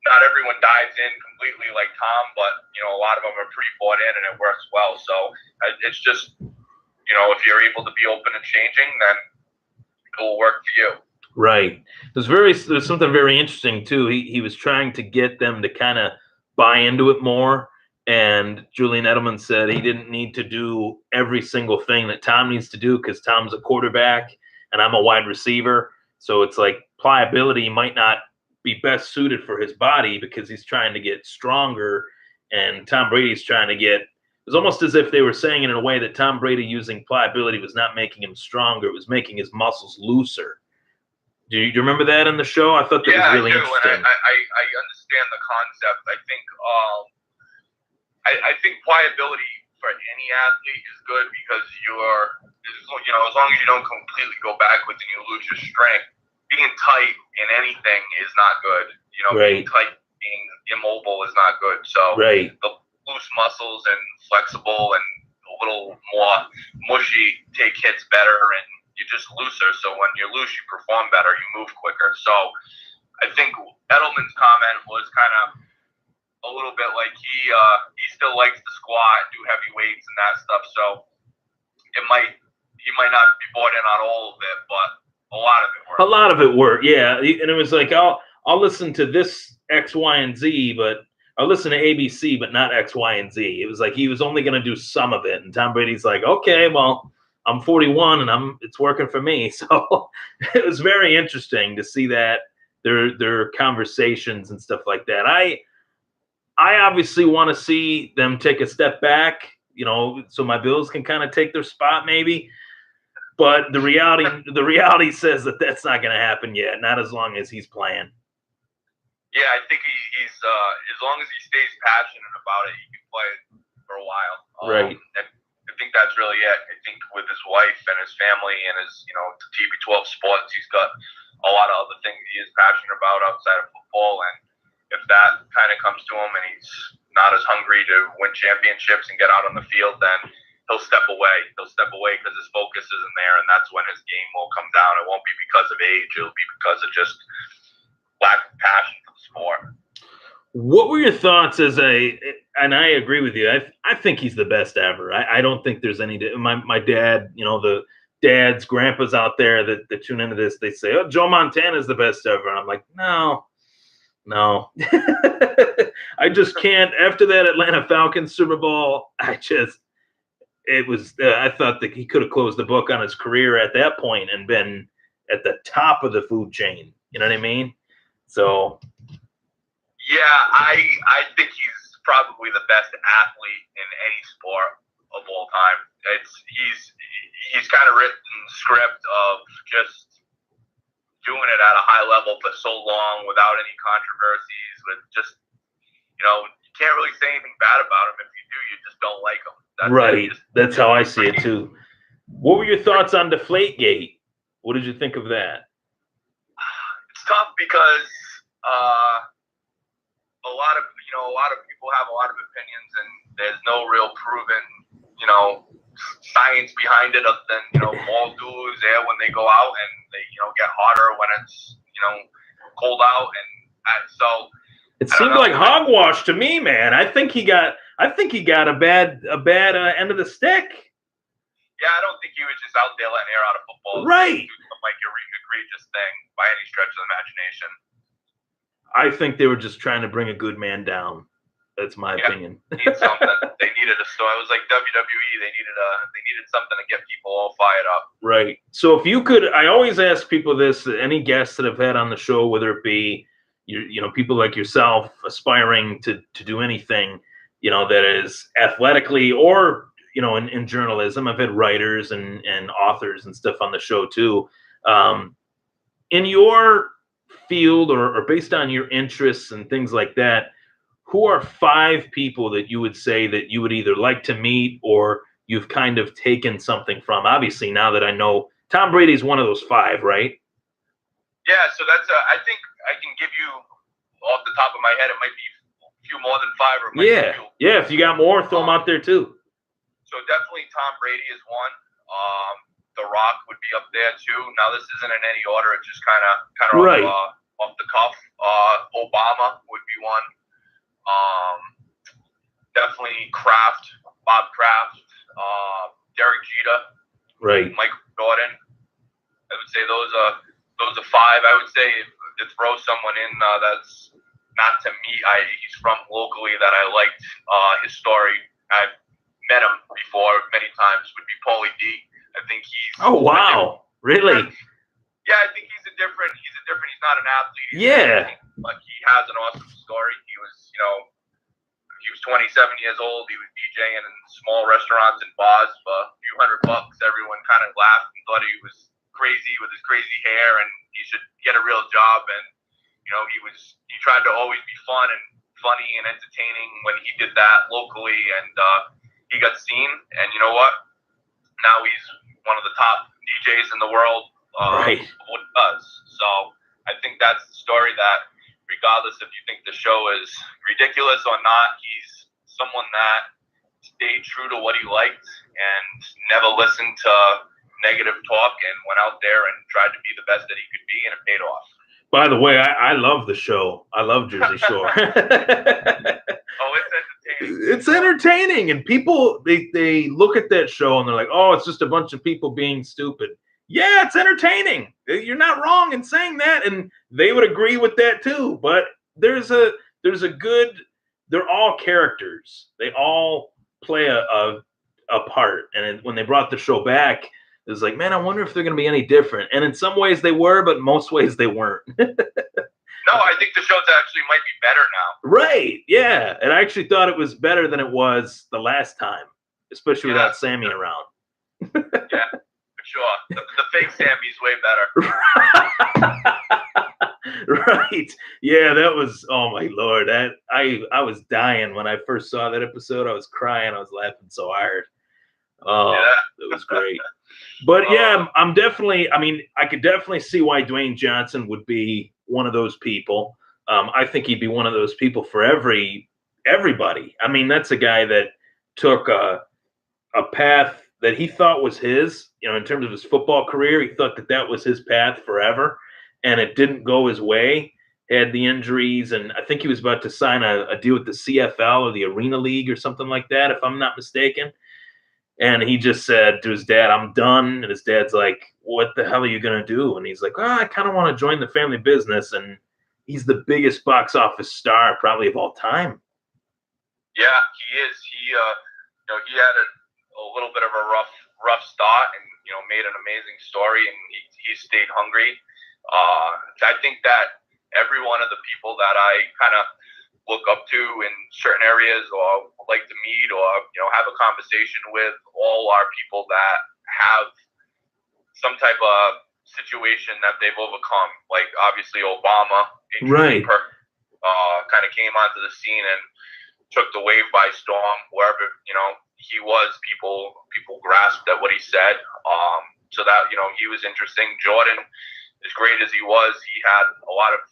Speaker 2: Not everyone dives in completely like Tom, but a lot of them are pretty bought in, and it works well. So it's just if you're able to be open to changing, then it will work for you.
Speaker 1: Right. There's something very interesting too. He was trying to get them to kind of buy into it more. And Julian Edelman said he didn't need to do every single thing that Tom needs to do because Tom's a quarterback and I'm a wide receiver. So it's like pliability might not be best suited for his body because he's trying to get stronger and Tom Brady's trying to get. It was almost as if they were saying it in a way that Tom Brady using pliability was not making him stronger, it was making his muscles looser. Do you remember that in the show? I thought that was really interesting.
Speaker 2: And I understand the concept. I think pliability for any athlete is good because as long as you don't completely go backwards and you lose your strength, being tight in anything is not good.
Speaker 1: Right.
Speaker 2: Being tight, being immobile is not good. So
Speaker 1: right.
Speaker 2: The loose muscles and flexible and a little more mushy take hits better and you're just looser. So when you're loose, you perform better, you move quicker. So I think Edelman's comment was kind of a little bit like he still likes to squat, do heavy weights and that stuff. So he might not be bought in on all of it, but a lot of it worked.
Speaker 1: A lot of it worked, yeah. And it was like I'll listen to this X, Y, and Z, but I'll listen to ABC, but not X, Y, and Z. It was like he was only going to do some of it, and Tom Brady's like, okay, well, I'm 41 and it's working for me. So it was very interesting to see that their conversations and stuff like that. I obviously want to see them take a step back, so my Bills can kind of take their spot maybe. But the reality says that that's not going to happen yet, not as long as he's playing.
Speaker 2: Yeah, I think he's as long as he stays passionate about it, he can play it for a while.
Speaker 1: Right.
Speaker 2: I think that's really it. I think with his wife and his family and his, TB12 sports, he's got a lot of other things he is passionate about outside of football. And if that kind of comes to him and he's not as hungry to win championships and get out on the field, then he'll step away. He'll step away because his focus isn't there, and that's when his game will come down. It won't be because of age. It'll be because of just lack of passion for the sport.
Speaker 1: What were your thoughts and I agree with you. I think he's the best ever. I don't think there's any, my dad, the dads, grandpas out there that tune into this, they say, oh, Joe Montana's the best ever. And I'm like, no. I just can't. After that Atlanta Falcons Super Bowl, I thought that he could have closed the book on his career at that point and been at the top of the food chain. You know what I mean? So.
Speaker 2: Yeah, I think he's probably the best athlete in any sport of all time. He's kind of written the script of just doing it at a high level for so long without any controversies. With just you can't really say anything bad about him. If you do, you just don't like him.
Speaker 1: That's how I see it too. What were your thoughts on Deflategate? What did you think of that?
Speaker 2: It's tough because a lot of people have a lot of opinions, and there's no real proven science behind it other than ball dudes there when they go out and they get hotter when it's cold out, and so
Speaker 1: it seemed like hogwash to me, man. I think he got a bad end of the stick.
Speaker 2: Yeah, I don't think he was just out there letting air out of football.
Speaker 1: Right.
Speaker 2: Like an egregious thing by any stretch of the imagination.
Speaker 1: I think they were just trying to bring a good man down. That's my opinion.
Speaker 2: Need something. They needed a story. It was like WWE. They needed something to get people all fired up.
Speaker 1: Right. So if you could, I always ask people this. Any guests that I've had on the show, whether it be people like yourself aspiring to do anything, that is athletically or in journalism. I've had writers and authors and stuff on the show too. In your field or based on your interests and things like that, who are 5 people that you would say that you would either like to meet or you've kind of taken something from? Obviously, now that I know Tom Brady's one of those 5, right?
Speaker 2: Yeah, so that's I think I can give you off the top of my head, it might be a few more than 5 or
Speaker 1: yeah, if you got more, throw them out there too.
Speaker 2: So definitely Tom Brady is one. The Rock would be up there too. Now this isn't in any order; it's just kind of
Speaker 1: right.
Speaker 2: Off the cuff. Obama would be one. Definitely Bob Kraft, Derek Jeter,
Speaker 1: right,
Speaker 2: Michael Jordan. I would say those are those are five. I would say to throw someone in that's not to me. He's from locally that I liked his story. I've met him before many times. Would be Paulie D. I think he's.
Speaker 1: Oh wow, really?
Speaker 2: Yeah, I think he's a different. He's not an athlete. But he has an awesome story. He was 27 years old. He was DJing in small restaurants and bars for a few $100. Everyone kind of laughed and thought he was crazy with his crazy hair and he should get a real job. And he tried to always be fun and funny and entertaining when he did that locally, and he got seen. And you know what? Now he's one of the top DJs in the world.
Speaker 1: Right.
Speaker 2: What he does. So I think that's the story that, regardless if you think the show is ridiculous or not, he's someone that stayed true to what he liked and never listened to negative talk and went out there and tried to be the best that he could be, and it paid off.
Speaker 1: By the way, I love the show. I love Jersey Shore.
Speaker 2: Oh, it's entertaining.
Speaker 1: It's entertaining, and people they look at that show and they're like, "Oh, it's just a bunch of people being stupid." Yeah, it's entertaining. You're not wrong in saying that, and they would agree with that too. But there's a good. They're all characters. They all play a part. And when they brought the show back, it was like, man, I wonder if they're going to be any different. And in some ways they were, but most ways they weren't.
Speaker 2: No, I think the shows actually might be better now.
Speaker 1: Right. Yeah. And I actually thought it was better than it was the last time, especially without Sammy around.
Speaker 2: Yeah. Sure, the fake Sammy's way better.
Speaker 1: Right. Yeah, that was, oh my Lord. I was dying when I first saw that episode. I was crying. I was laughing so hard. Oh, yeah. It was great. But yeah, I could definitely see why Dwayne Johnson would be one of those people. I think he'd be one of those people for everybody. I mean, that's a guy that took a path that he thought was his, in terms of his football career. He thought that was his path forever, and it didn't go his way. Had the injuries, and I think he was about to sign a deal with the CFL or the Arena League or something like that, if I'm not mistaken. And he just said to his dad, "I'm done." And his dad's like, "What the hell are you going to do?" And he's like, "I kind of want to join the family business." And he's the biggest box office star probably of all time.
Speaker 2: Yeah, he is. He had a little bit of a rough start, and made an amazing story, and he stayed hungry. I think that every one of the people that I kind of look up to in certain areas or like to meet or have a conversation with, all are people that have some type of situation that they've overcome. Like obviously Obama,
Speaker 1: right,
Speaker 2: kind of came onto the scene and took the wave by storm. Wherever he was, people grasped at what he said. So that he was interesting. Jordan, as great as he was, he had a lot of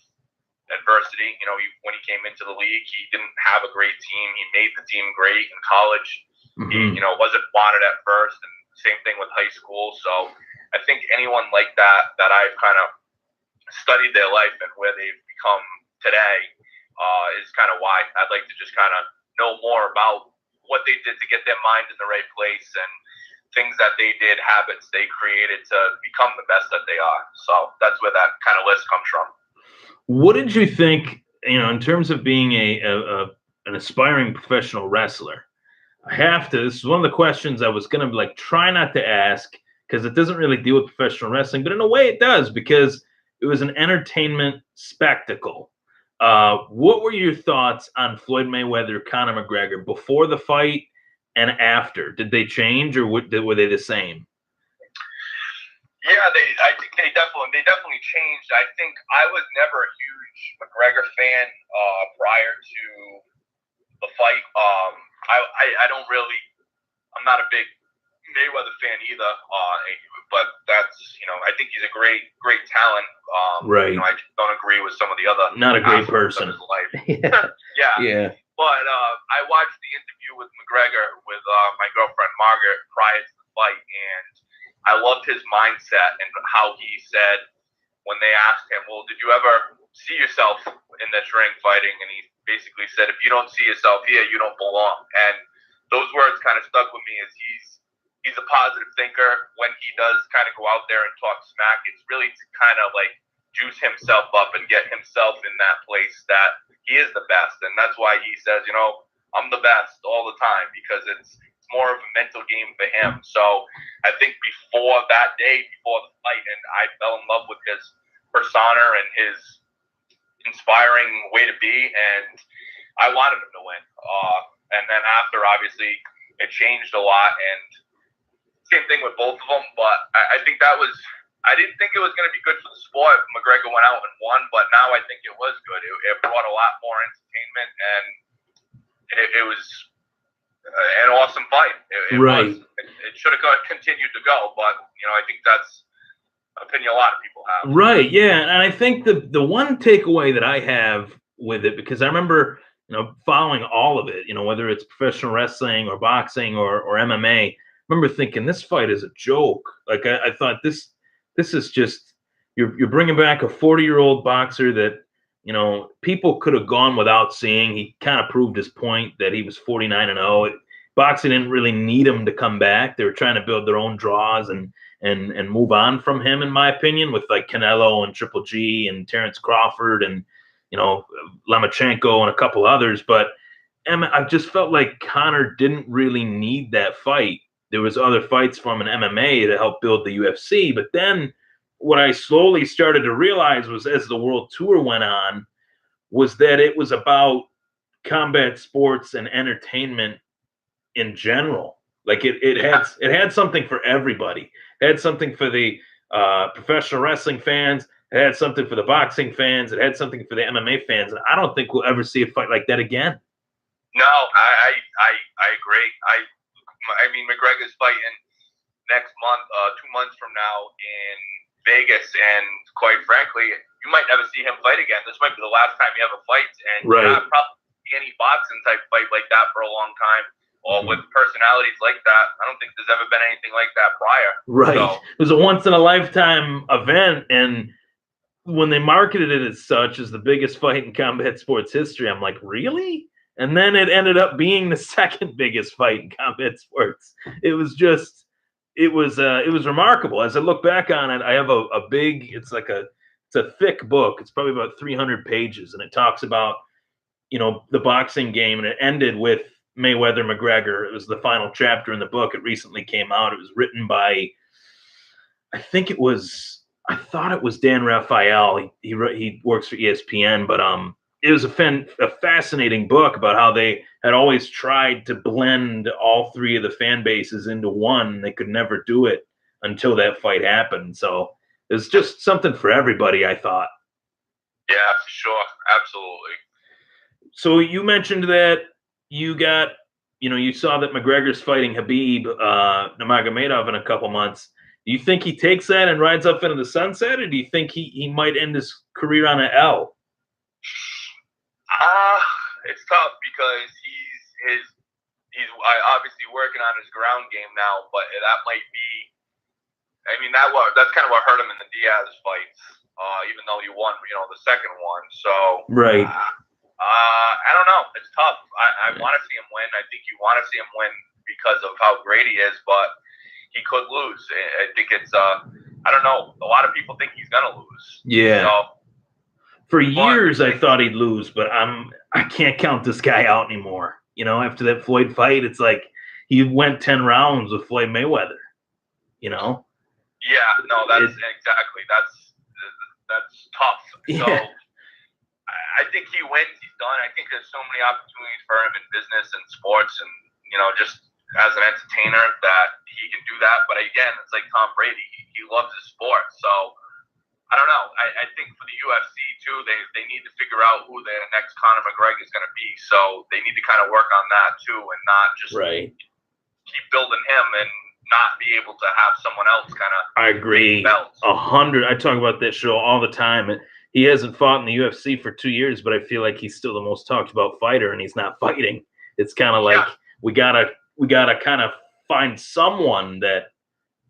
Speaker 2: adversity. When he came into the league, he didn't have a great team. He made the team great in college. Mm-hmm. He wasn't wanted at first, and same thing with high school. So I think anyone like that I've kind of studied their life and where they've become today is kind of why I'd like to just kind of know more about what they did to get their mind in the right place and things that they did, habits they created to become the best that they are. So that's where that kind of list comes from.
Speaker 1: What did you think, in terms of being an aspiring professional wrestler? This is one of the questions I was going to try not to ask, because it doesn't really deal with professional wrestling, but in a way it does, because it was an entertainment spectacle. What were your thoughts on Floyd Mayweather, Conor McGregor before the fight and after? Did they change, or were they the same?
Speaker 2: Yeah, I think they definitely changed. I think I was never a huge McGregor fan prior to the fight. I'm not a big Mayweather fan either. But that's I think he's a great talent.
Speaker 1: Right.
Speaker 2: I don't agree with some of the other.
Speaker 1: Not a great person.
Speaker 2: Of his life.
Speaker 1: Yeah.
Speaker 2: But I watched the interview with McGregor with my girlfriend Margaret prior to the fight, and I loved his mindset and how he said when they asked him, "Well, did you ever see yourself in this ring fighting?" And he basically said, "If you don't see yourself here, you don't belong." And those words kind of stuck with me, as he's a positive thinker. When he does kind of go out there and talk smack, it's really to kind of like juice himself up and get himself in that place that he is the best. And that's why he says, I'm the best all the time, because it's more of a mental game for him. So I think before that day, before the fight, and I fell in love with his persona and his inspiring way to be, and I wanted him to win. And then after, obviously, it changed a lot, and same thing with both of them. But I think I didn't think it was going to be good for the sport. McGregor went out and won, but now I think it was good. It brought a lot more entertainment, and it was an awesome fight. It should have continued to go, but I think that's an opinion a lot of people have.
Speaker 1: Right, yeah, and I think the one takeaway that I have with it, because I remember following all of it, whether it's professional wrestling or boxing or MMA, I remember thinking this fight is a joke. Like I thought this is just you're bringing back a 40-year-old boxer that people could have gone without seeing. He kind of proved his point that he was 49-0. Boxing didn't really need him to come back. They were trying to build their own draws and move on from him, in my opinion, with like Canelo and Triple G and Terrence Crawford and Lomachenko and a couple others. But I just felt like Conor didn't really need that fight. There was other fights from an MMA to help build the UFC. But then what I slowly started to realize was, as the world tour went on, was that it was about combat sports and entertainment in general. Like it had something for everybody. It had something for the professional wrestling fans. It had something for the boxing fans. It had something for the MMA fans. And I don't think we'll ever see a fight like that again.
Speaker 2: No, I agree. I mean, McGregor's fighting next month, 2 months from now in Vegas, and quite frankly, you might never see him fight again. This might be the last time he ever fights, and
Speaker 1: right.
Speaker 2: Not probably any boxing type fight like that for a long time, or with personalities like that. I don't think there's ever been anything like that prior.
Speaker 1: Right.
Speaker 2: So,
Speaker 1: it was a once in a lifetime event, and when they marketed it as such, as the biggest fight in combat sports history, I'm like, really? And then it ended up being the second biggest fight in combat sports. It was remarkable. As I look back on it, I have a big, it's a thick book. It's probably about 300 pages, and it talks about, the boxing game, and it ended with Mayweather McGregor. It was the final chapter in the book. It recently came out. It was written by, I thought it was Dan Raphael. He works for ESPN, but it was a fascinating book about how they had always tried to blend all three of the fan bases into one. They could never do it until that fight happened. So it was just something for everybody, I thought.
Speaker 2: Yeah, for sure. Absolutely.
Speaker 1: So you mentioned that you got, you saw that McGregor's fighting Khabib Nurmagomedov in a couple months. Do you think he takes that and rides up into the sunset, or do you think he might end his career on an L?
Speaker 2: It's tough because he's obviously working on his ground game now, but that might be. I mean, that's kind of what hurt him in the Diaz fights, even though he won, the second one. So
Speaker 1: right.
Speaker 2: I don't know. It's tough. I want to see him win. I think you want to see him win because of how great he is, but he could lose. I think it's. I don't know. A lot of people think he's gonna lose.
Speaker 1: Yeah.
Speaker 2: So,
Speaker 1: for years, I thought he'd lose, but I can't count this guy out anymore. After that Floyd fight, it's like he went 10 rounds with Floyd Mayweather.
Speaker 2: Yeah, no, that's exactly. That's tough.
Speaker 1: Yeah.
Speaker 2: So I think he wins. He's done. I think there's so many opportunities for him in business and sports, and just as an entertainer that he can do that. But again, it's like Tom Brady. He loves his sport. So I don't know. I think for the UFC too, they need to figure out who their next Conor McGregor is going to be. So they need to kind of work on that too, and not just keep building him and not be able to have someone else kind of.
Speaker 1: I agree. 100. I talk about that show all the time. He hasn't fought in the UFC for 2 years, but I feel like he's still the most talked about fighter, and he's not fighting. It's kind of like we gotta kind of find someone that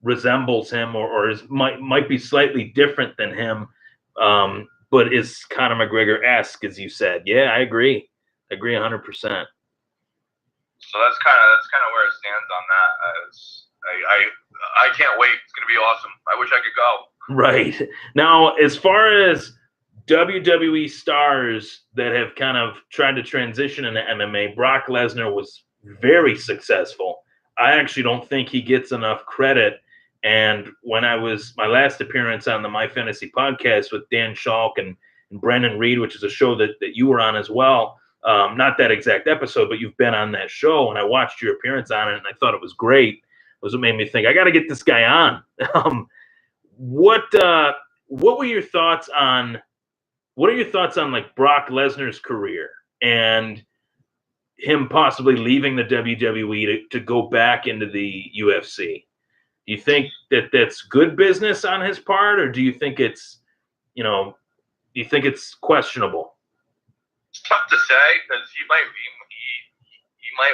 Speaker 1: resembles him or might be slightly different than him, but is Conor McGregor-esque, as you said. Yeah, I agree. I agree 100%.
Speaker 2: So that's kind of where it stands on that. I can't wait. It's going to be awesome. I wish I could go.
Speaker 1: Right. Now, as far as WWE stars that have kind of tried to transition into MMA, Brock Lesnar was very successful. I actually don't think he gets enough credit. And when I was my last appearance on the My Fantasy podcast with Dan Schalk and Brendan Reed, which is a show that you were on as well, not that exact episode, but you've been on that show, and I watched your appearance on it, and I thought it was great. It was what made me think, I got to get this guy on. What were your thoughts on like Brock Lesnar's career and him possibly leaving the WWE to go back into the UFC? Do you think that that's good business on his part, or do you think it's questionable?
Speaker 2: It's tough to say because he might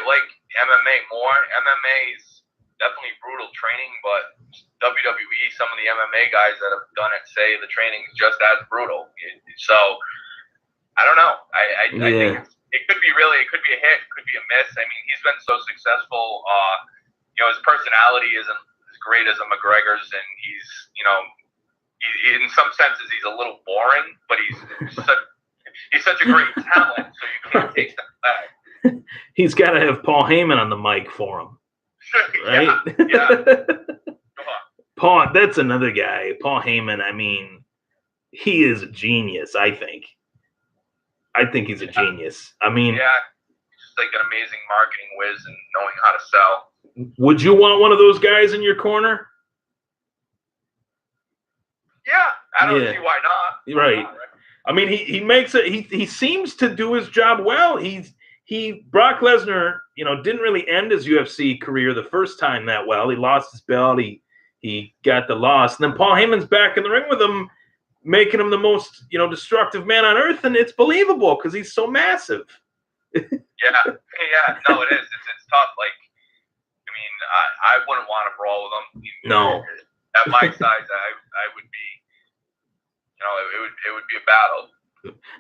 Speaker 2: like MMA more. MMA is definitely brutal training, but WWE, some of the MMA guys that have done it say the training is just as brutal. So I don't know. I think it could be a hit, it could be a miss. I mean, he's been so successful. His personality isn't as great as a McGregor's, and in some senses he's a little boring, but he's such a great talent, so you can't take that back.
Speaker 1: He's got to have Paul Heyman on the mic for him, right?
Speaker 2: Yeah.
Speaker 1: Paul, that's another guy. Paul Heyman, I mean, he is a genius, I think. I think he's a genius. I mean,
Speaker 2: he's just like an amazing marketing whiz and knowing how to sell.
Speaker 1: Would you want one of those guys in your corner?
Speaker 2: Yeah, I don't see why not.
Speaker 1: Right. I mean, he makes it. He seems to do his job well. Brock Lesnar, didn't really end his UFC career the first time that well. He lost his belt. He got the loss, and then Paul Heyman's back in the ring with him, making him the most destructive man on earth, and it's believable because he's so massive.
Speaker 2: Yeah, no, it is. It's tough. Like, I mean, I wouldn't want to brawl with him.
Speaker 1: No,
Speaker 2: at my size, I would be. It would be a battle.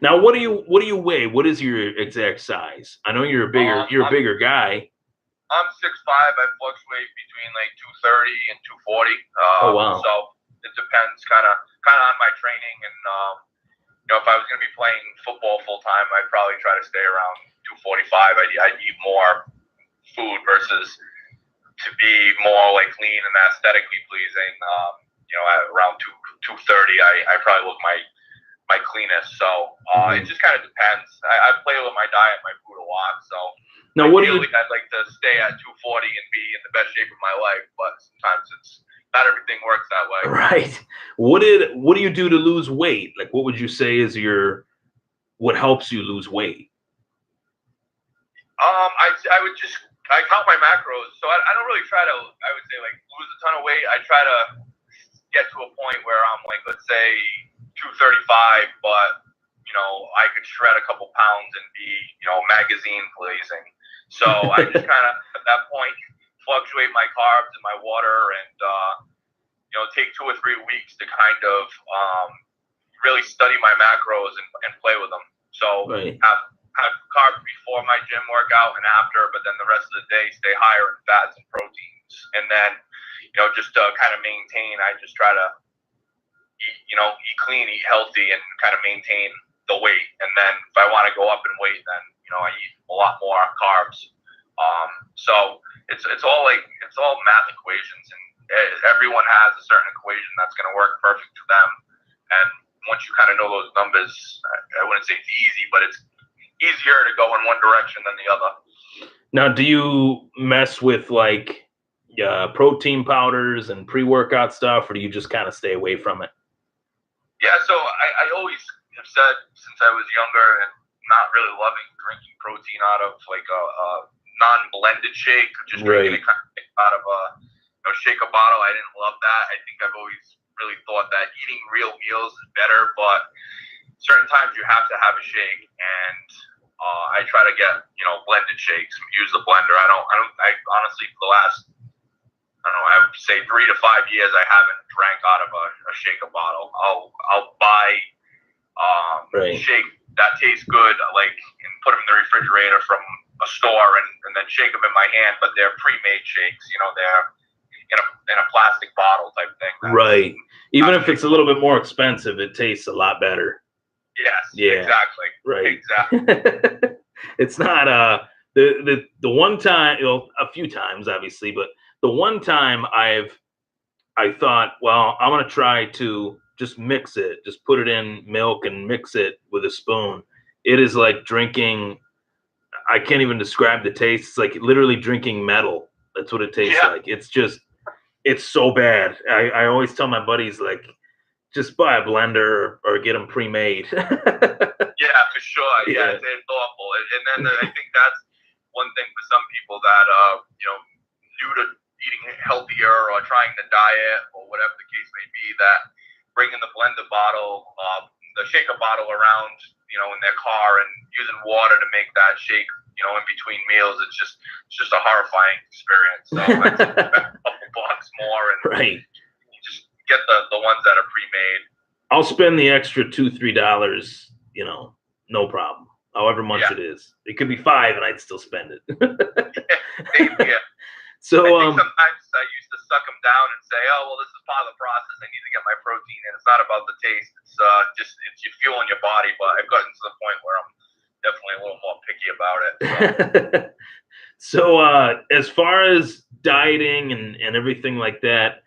Speaker 1: Now, what do you weigh? What is your exact size? I know you're a bigger guy.
Speaker 2: I'm 6'5". I fluctuate between like 230 and 240.
Speaker 1: Oh wow!
Speaker 2: So it depends, kind of on my training, and if I was going to be playing football full time, I'd probably try to stay around 245. I'd eat more food versus to be more like lean and aesthetically pleasing. At around 230, I probably look my cleanest. So it just kind of depends. I play with my diet, my food a lot. So
Speaker 1: now,
Speaker 2: I'd like to stay at 240 and be in the best shape of my life, but sometimes not everything works that way.
Speaker 1: Right. What do you do to lose weight? Like, what would you say is what helps you lose weight?
Speaker 2: I count my macros, so I don't really try to. I would say like lose a ton of weight. I try to get to a point where I'm like, let's say 235, but I could shred a couple pounds and be magazine pleasing. So I just kind of at that point fluctuate my carbs and my water, and take 2 or 3 weeks to kind of really study my macros and play with them. So have carbs before my gym workout and after, but then the rest of the day stay higher in fats and proteins, and then just to kind of maintain, I just try to eat clean, eat healthy, and kind of maintain the weight. And then if I want to go up in weight, then I eat a lot more carbs. So it's all math equations, and everyone has a certain equation that's going to work perfect for them. And once you kind of know those numbers, I wouldn't say it's easy, but it's easier to go in one direction than the other.
Speaker 1: Now, do you mess with like protein powders and pre-workout stuff, or do you just kind of stay away from it?
Speaker 2: Yeah, so I always have said since I was younger and not really loving drinking protein out of like a non-blended shake, just drinking it kind of out of a shake a bottle. I didn't love that. I think I've always really thought that eating real meals is better, but certain times you have to have a shake, and I try to get blended shakes, use the blender. I honestly for the last I would say 3 to 5 years I haven't drank out of a shaker bottle. I'll buy shake that tastes good, like, and put them in the refrigerator from a store, and then shake them in my hand. But they're pre-made shakes. They're in a plastic bottle type thing.
Speaker 1: Right. Even if it's a little bit more expensive, it tastes a lot better.
Speaker 2: Yes.
Speaker 1: Yeah.
Speaker 2: Exactly.
Speaker 1: Right.
Speaker 2: Exactly.
Speaker 1: It's not the one time, a few times obviously, but the one time I thought, well, I'm gonna try to just mix it, just put it in milk and mix it with a spoon. It is like drinking. I can't even describe the taste. It's like literally drinking metal. That's what it tastes like. It's so bad. I always tell my buddies, like, just buy a blender or get them pre-made.
Speaker 2: Yeah, for sure. Yeah, it's awful. And then I think that's one thing for some people that new to eating healthier or trying to diet or whatever the case may be, that bringing the blender bottle, the shaker bottle around, in their car and using water to make that shake, in between meals, it's just a horrifying experience. So I think spend a couple bucks more and
Speaker 1: Right.
Speaker 2: just get the ones that are pre-made.
Speaker 1: I'll spend the extra $2-3, no problem. However much it is. It could be $5 and I'd still spend it.
Speaker 2: Yeah.
Speaker 1: So
Speaker 2: I think sometimes I used to suck them down and say, "Oh, well, this is part of the process. I need to get my protein in." It's not about the taste. It's it's your fuel in your body. But I've gotten to the point where I'm definitely a little more picky about it.
Speaker 1: So as far as dieting and everything like that,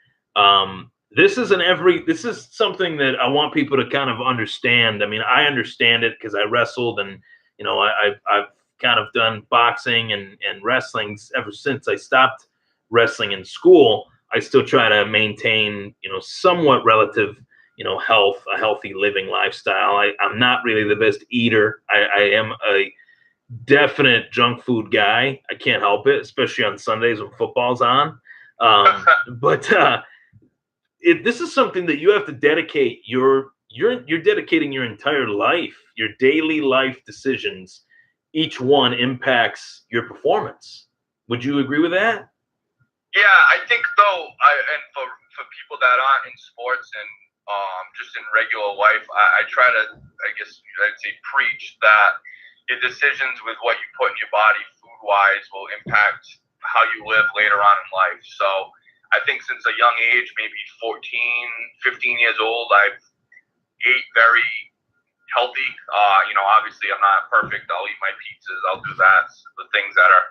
Speaker 1: this is something that I want people to kind of understand. I mean, I understand it because I wrestled and I've kind of done boxing and wrestling ever since I stopped wrestling in school. I still try to maintain, somewhat relative, health, a healthy living lifestyle. I'm not really the best eater. I am a definite junk food guy. I can't help it, especially on Sundays when football's on. But this is something that you have to dedicate you're dedicating your entire life, your daily life decisions. Each one impacts your performance. Would you agree with that?
Speaker 2: Yeah, I think though, and for people that aren't in sports and just in regular life, I try to, I guess I'd say, preach that your decisions with what you put in your body food wise will impact how you live later on in life. So I think since a young age, maybe 14, 15 years old, I've ate very healthy. Obviously I'm not perfect. I'll eat my pizzas. I'll do that. The things that are,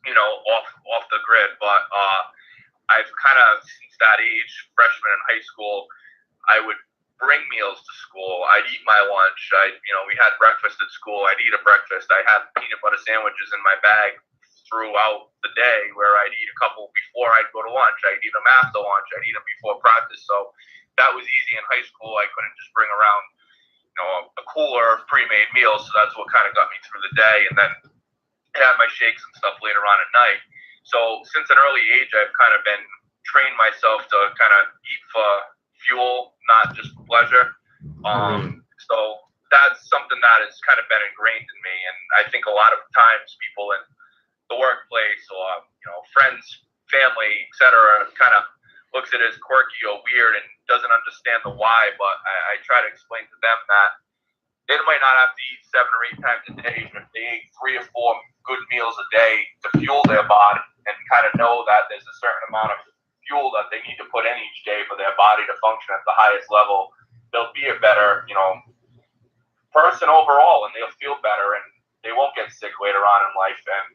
Speaker 2: off the grid. But I've kind of, since that age, freshman in high school, I would bring meals to school. I'd eat my lunch. We had breakfast at school. I'd eat a breakfast. I had peanut butter sandwiches in my bag throughout the day, where I'd eat a couple before I'd go to lunch. I'd eat them after lunch. I'd eat them before practice. So that was easy in high school. I couldn't just bring around, a cooler of pre-made meals. So that's what kind of got me through the day. And then I had my shakes and stuff later on at night. So since an early age, I've kind of been trained myself to kind of eat for fuel, not just for pleasure. So that's something that has kind of been ingrained in me. And I think a lot of times people in the workplace or, friends, family, etc., kind of looks at it as quirky or weird and doesn't understand the why. But I try to explain to them that they might not have to eat 7 or 8 times a day, but if they ate 3 or 4 good meals a day to fuel their body and kind of know that there's a certain amount of fuel that they need to put in each day for their body to function at the highest level, they'll be a better, person overall, and they'll feel better and they won't get sick later on in life. And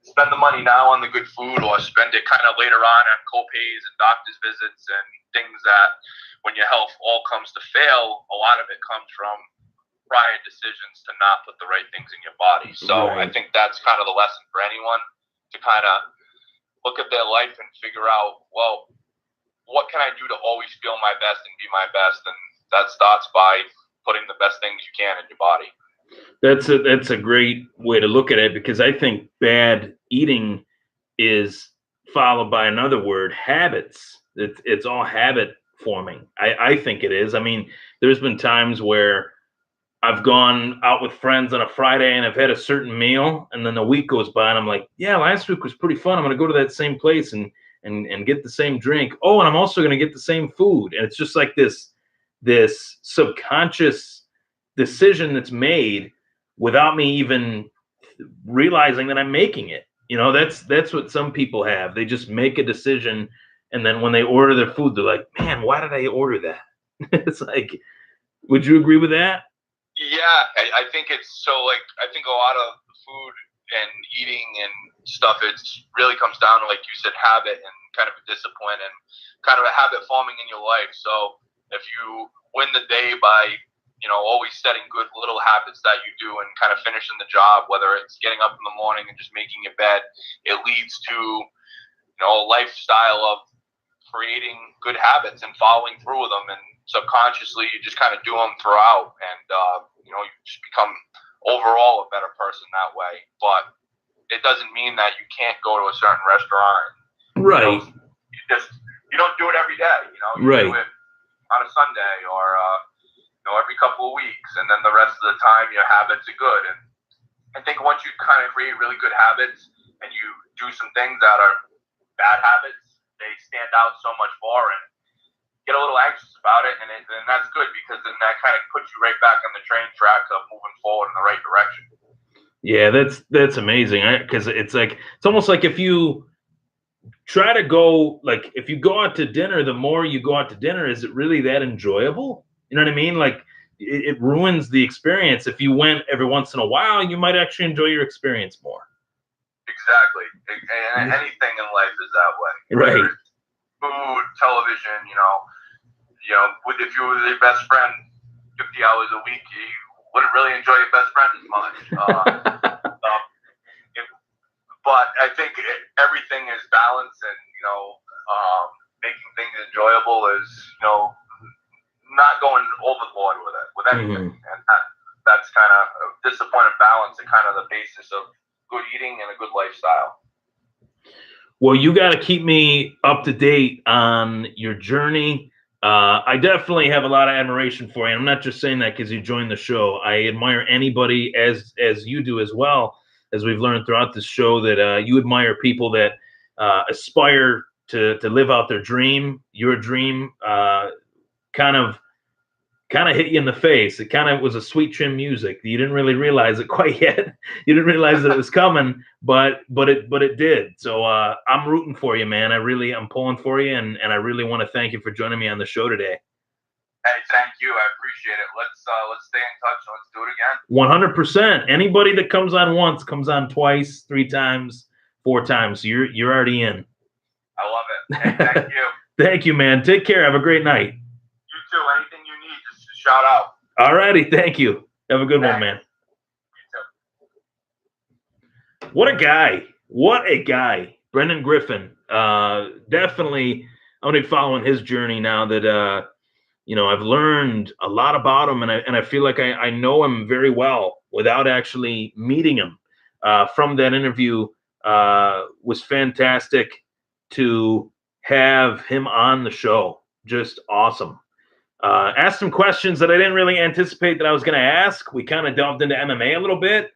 Speaker 2: spend the money now on the good food or spend it kind of later on co-pays and doctor's visits and things that when your health all comes to fail, a lot of it comes from prior decisions to not put the right things in your body. So I think that's kind of the lesson for anyone, to kind of look at their life and figure out, well, what can I do to always feel my best and be my best? And that starts by putting the best things you can in your body.
Speaker 1: That's a great way to look at it, because I think bad eating is followed by another word, habits. It's all habit forming. I think it is. I mean, there's been times where I've gone out with friends on a Friday and I've had a certain meal, and then a week goes by and I'm like, yeah, last week was pretty fun. I'm going to go to that same place and get the same drink. Oh, and I'm also going to get the same food. And it's just like this subconscious decision that's made without me even realizing that I'm making it. You know, that's what some people have. They just make a decision, and then when they order their food, they're like, "Man, why did I order that?" It's like, would you agree with that?
Speaker 2: Yeah, I think it's so like I think a lot of food and eating and stuff. It's really comes down to, like you said, habit and kind of a discipline and kind of a habit forming in your life. So if you win the day by always setting good little habits that you do and kind of finishing the job, whether it's getting up in the morning and just making your bed, it leads to a lifestyle of creating good habits and following through with them, and subconsciously you just kind of do them throughout, and you just become overall a better person that way. But it doesn't mean that you can't go to a certain restaurant.
Speaker 1: Right.
Speaker 2: You don't do it every day. You
Speaker 1: right.
Speaker 2: do it on a Sunday or every couple of weeks, and then the rest of the time your habits are good. And I think once you kind of create really good habits and you do some things that are bad habits, they stand out so much more, and get a little anxious about it, and that's good, because then that kind of puts you right back on the train track of moving forward in the right direction.
Speaker 1: Yeah, that's amazing, because it's almost like if you try to go, like if you go out to dinner, the more you go out to dinner, is it really that enjoyable? You know what I mean? Like it ruins the experience. If you went every once in a while, you might actually enjoy your experience more.
Speaker 2: Exactly. And anything in life is that way.
Speaker 1: Right.
Speaker 2: Food, television, if you were your best friend 50 hours a week, you wouldn't really enjoy your best friend as much. But I think everything is balance, and making things enjoyable is not going overboard with it, with anything. And that's kind of discipline and balance, and kind of the basis of good eating and a good lifestyle.
Speaker 1: Well, you got to keep me up to date on your journey. I definitely have a lot of admiration for you. I'm not just saying that because you joined the show. I admire anybody, as you do as well, as we've learned throughout this show, that you admire people that aspire to live out their dream. Your dream kind of hit you in the face. It kind of was a sweet chin music. You didn't really realize it quite yet. You didn't realize that it was coming, but it did. So I'm rooting for you, man. I'm pulling for you, and I really want to thank you for joining me on the show today.
Speaker 2: Hey, thank you. I appreciate it. Let's stay in touch. Let's do it again.
Speaker 1: 100%. Anybody that comes on once comes on twice, 3 times, 4 times. You're already in.
Speaker 2: I love it. Hey, thank you.
Speaker 1: Thank you, man. Take care. Have a great night.
Speaker 2: You too. Anything you need, just shout out.
Speaker 1: All righty. Thank you. Have a good one, man.
Speaker 2: You too.
Speaker 1: What a guy. What a guy. Brendan Griffin. Definitely, I'm going to be following his journey now that, I've learned a lot about him, and I feel like I know him very well without actually meeting him. From that interview, was fantastic to have him on the show. Just awesome. Asked some questions that I didn't really anticipate that I was going to ask. We kind of delved into MMA a little bit.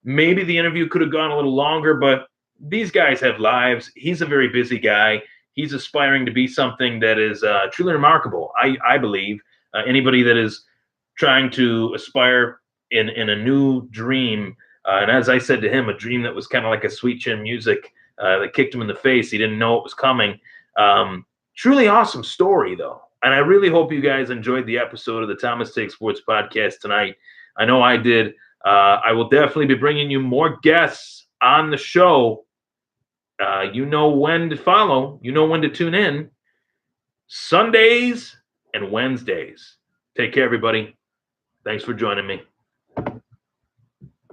Speaker 1: Maybe the interview could have gone a little longer, but these guys have lives. He's a very busy guy. He's aspiring to be something that is truly remarkable. I believe anybody that is trying to aspire in a new dream, and as I said to him, a dream that was kind of like a sweet chin music that kicked him in the face. He didn't know it was coming. Truly awesome story, though. And I really hope you guys enjoyed the episode of the Thomas Take Sports podcast tonight. I know I did. I will definitely be bringing you more guests on the show. You know when to follow. You know when to tune in. Sundays and Wednesdays. Take care, everybody. Thanks for joining me.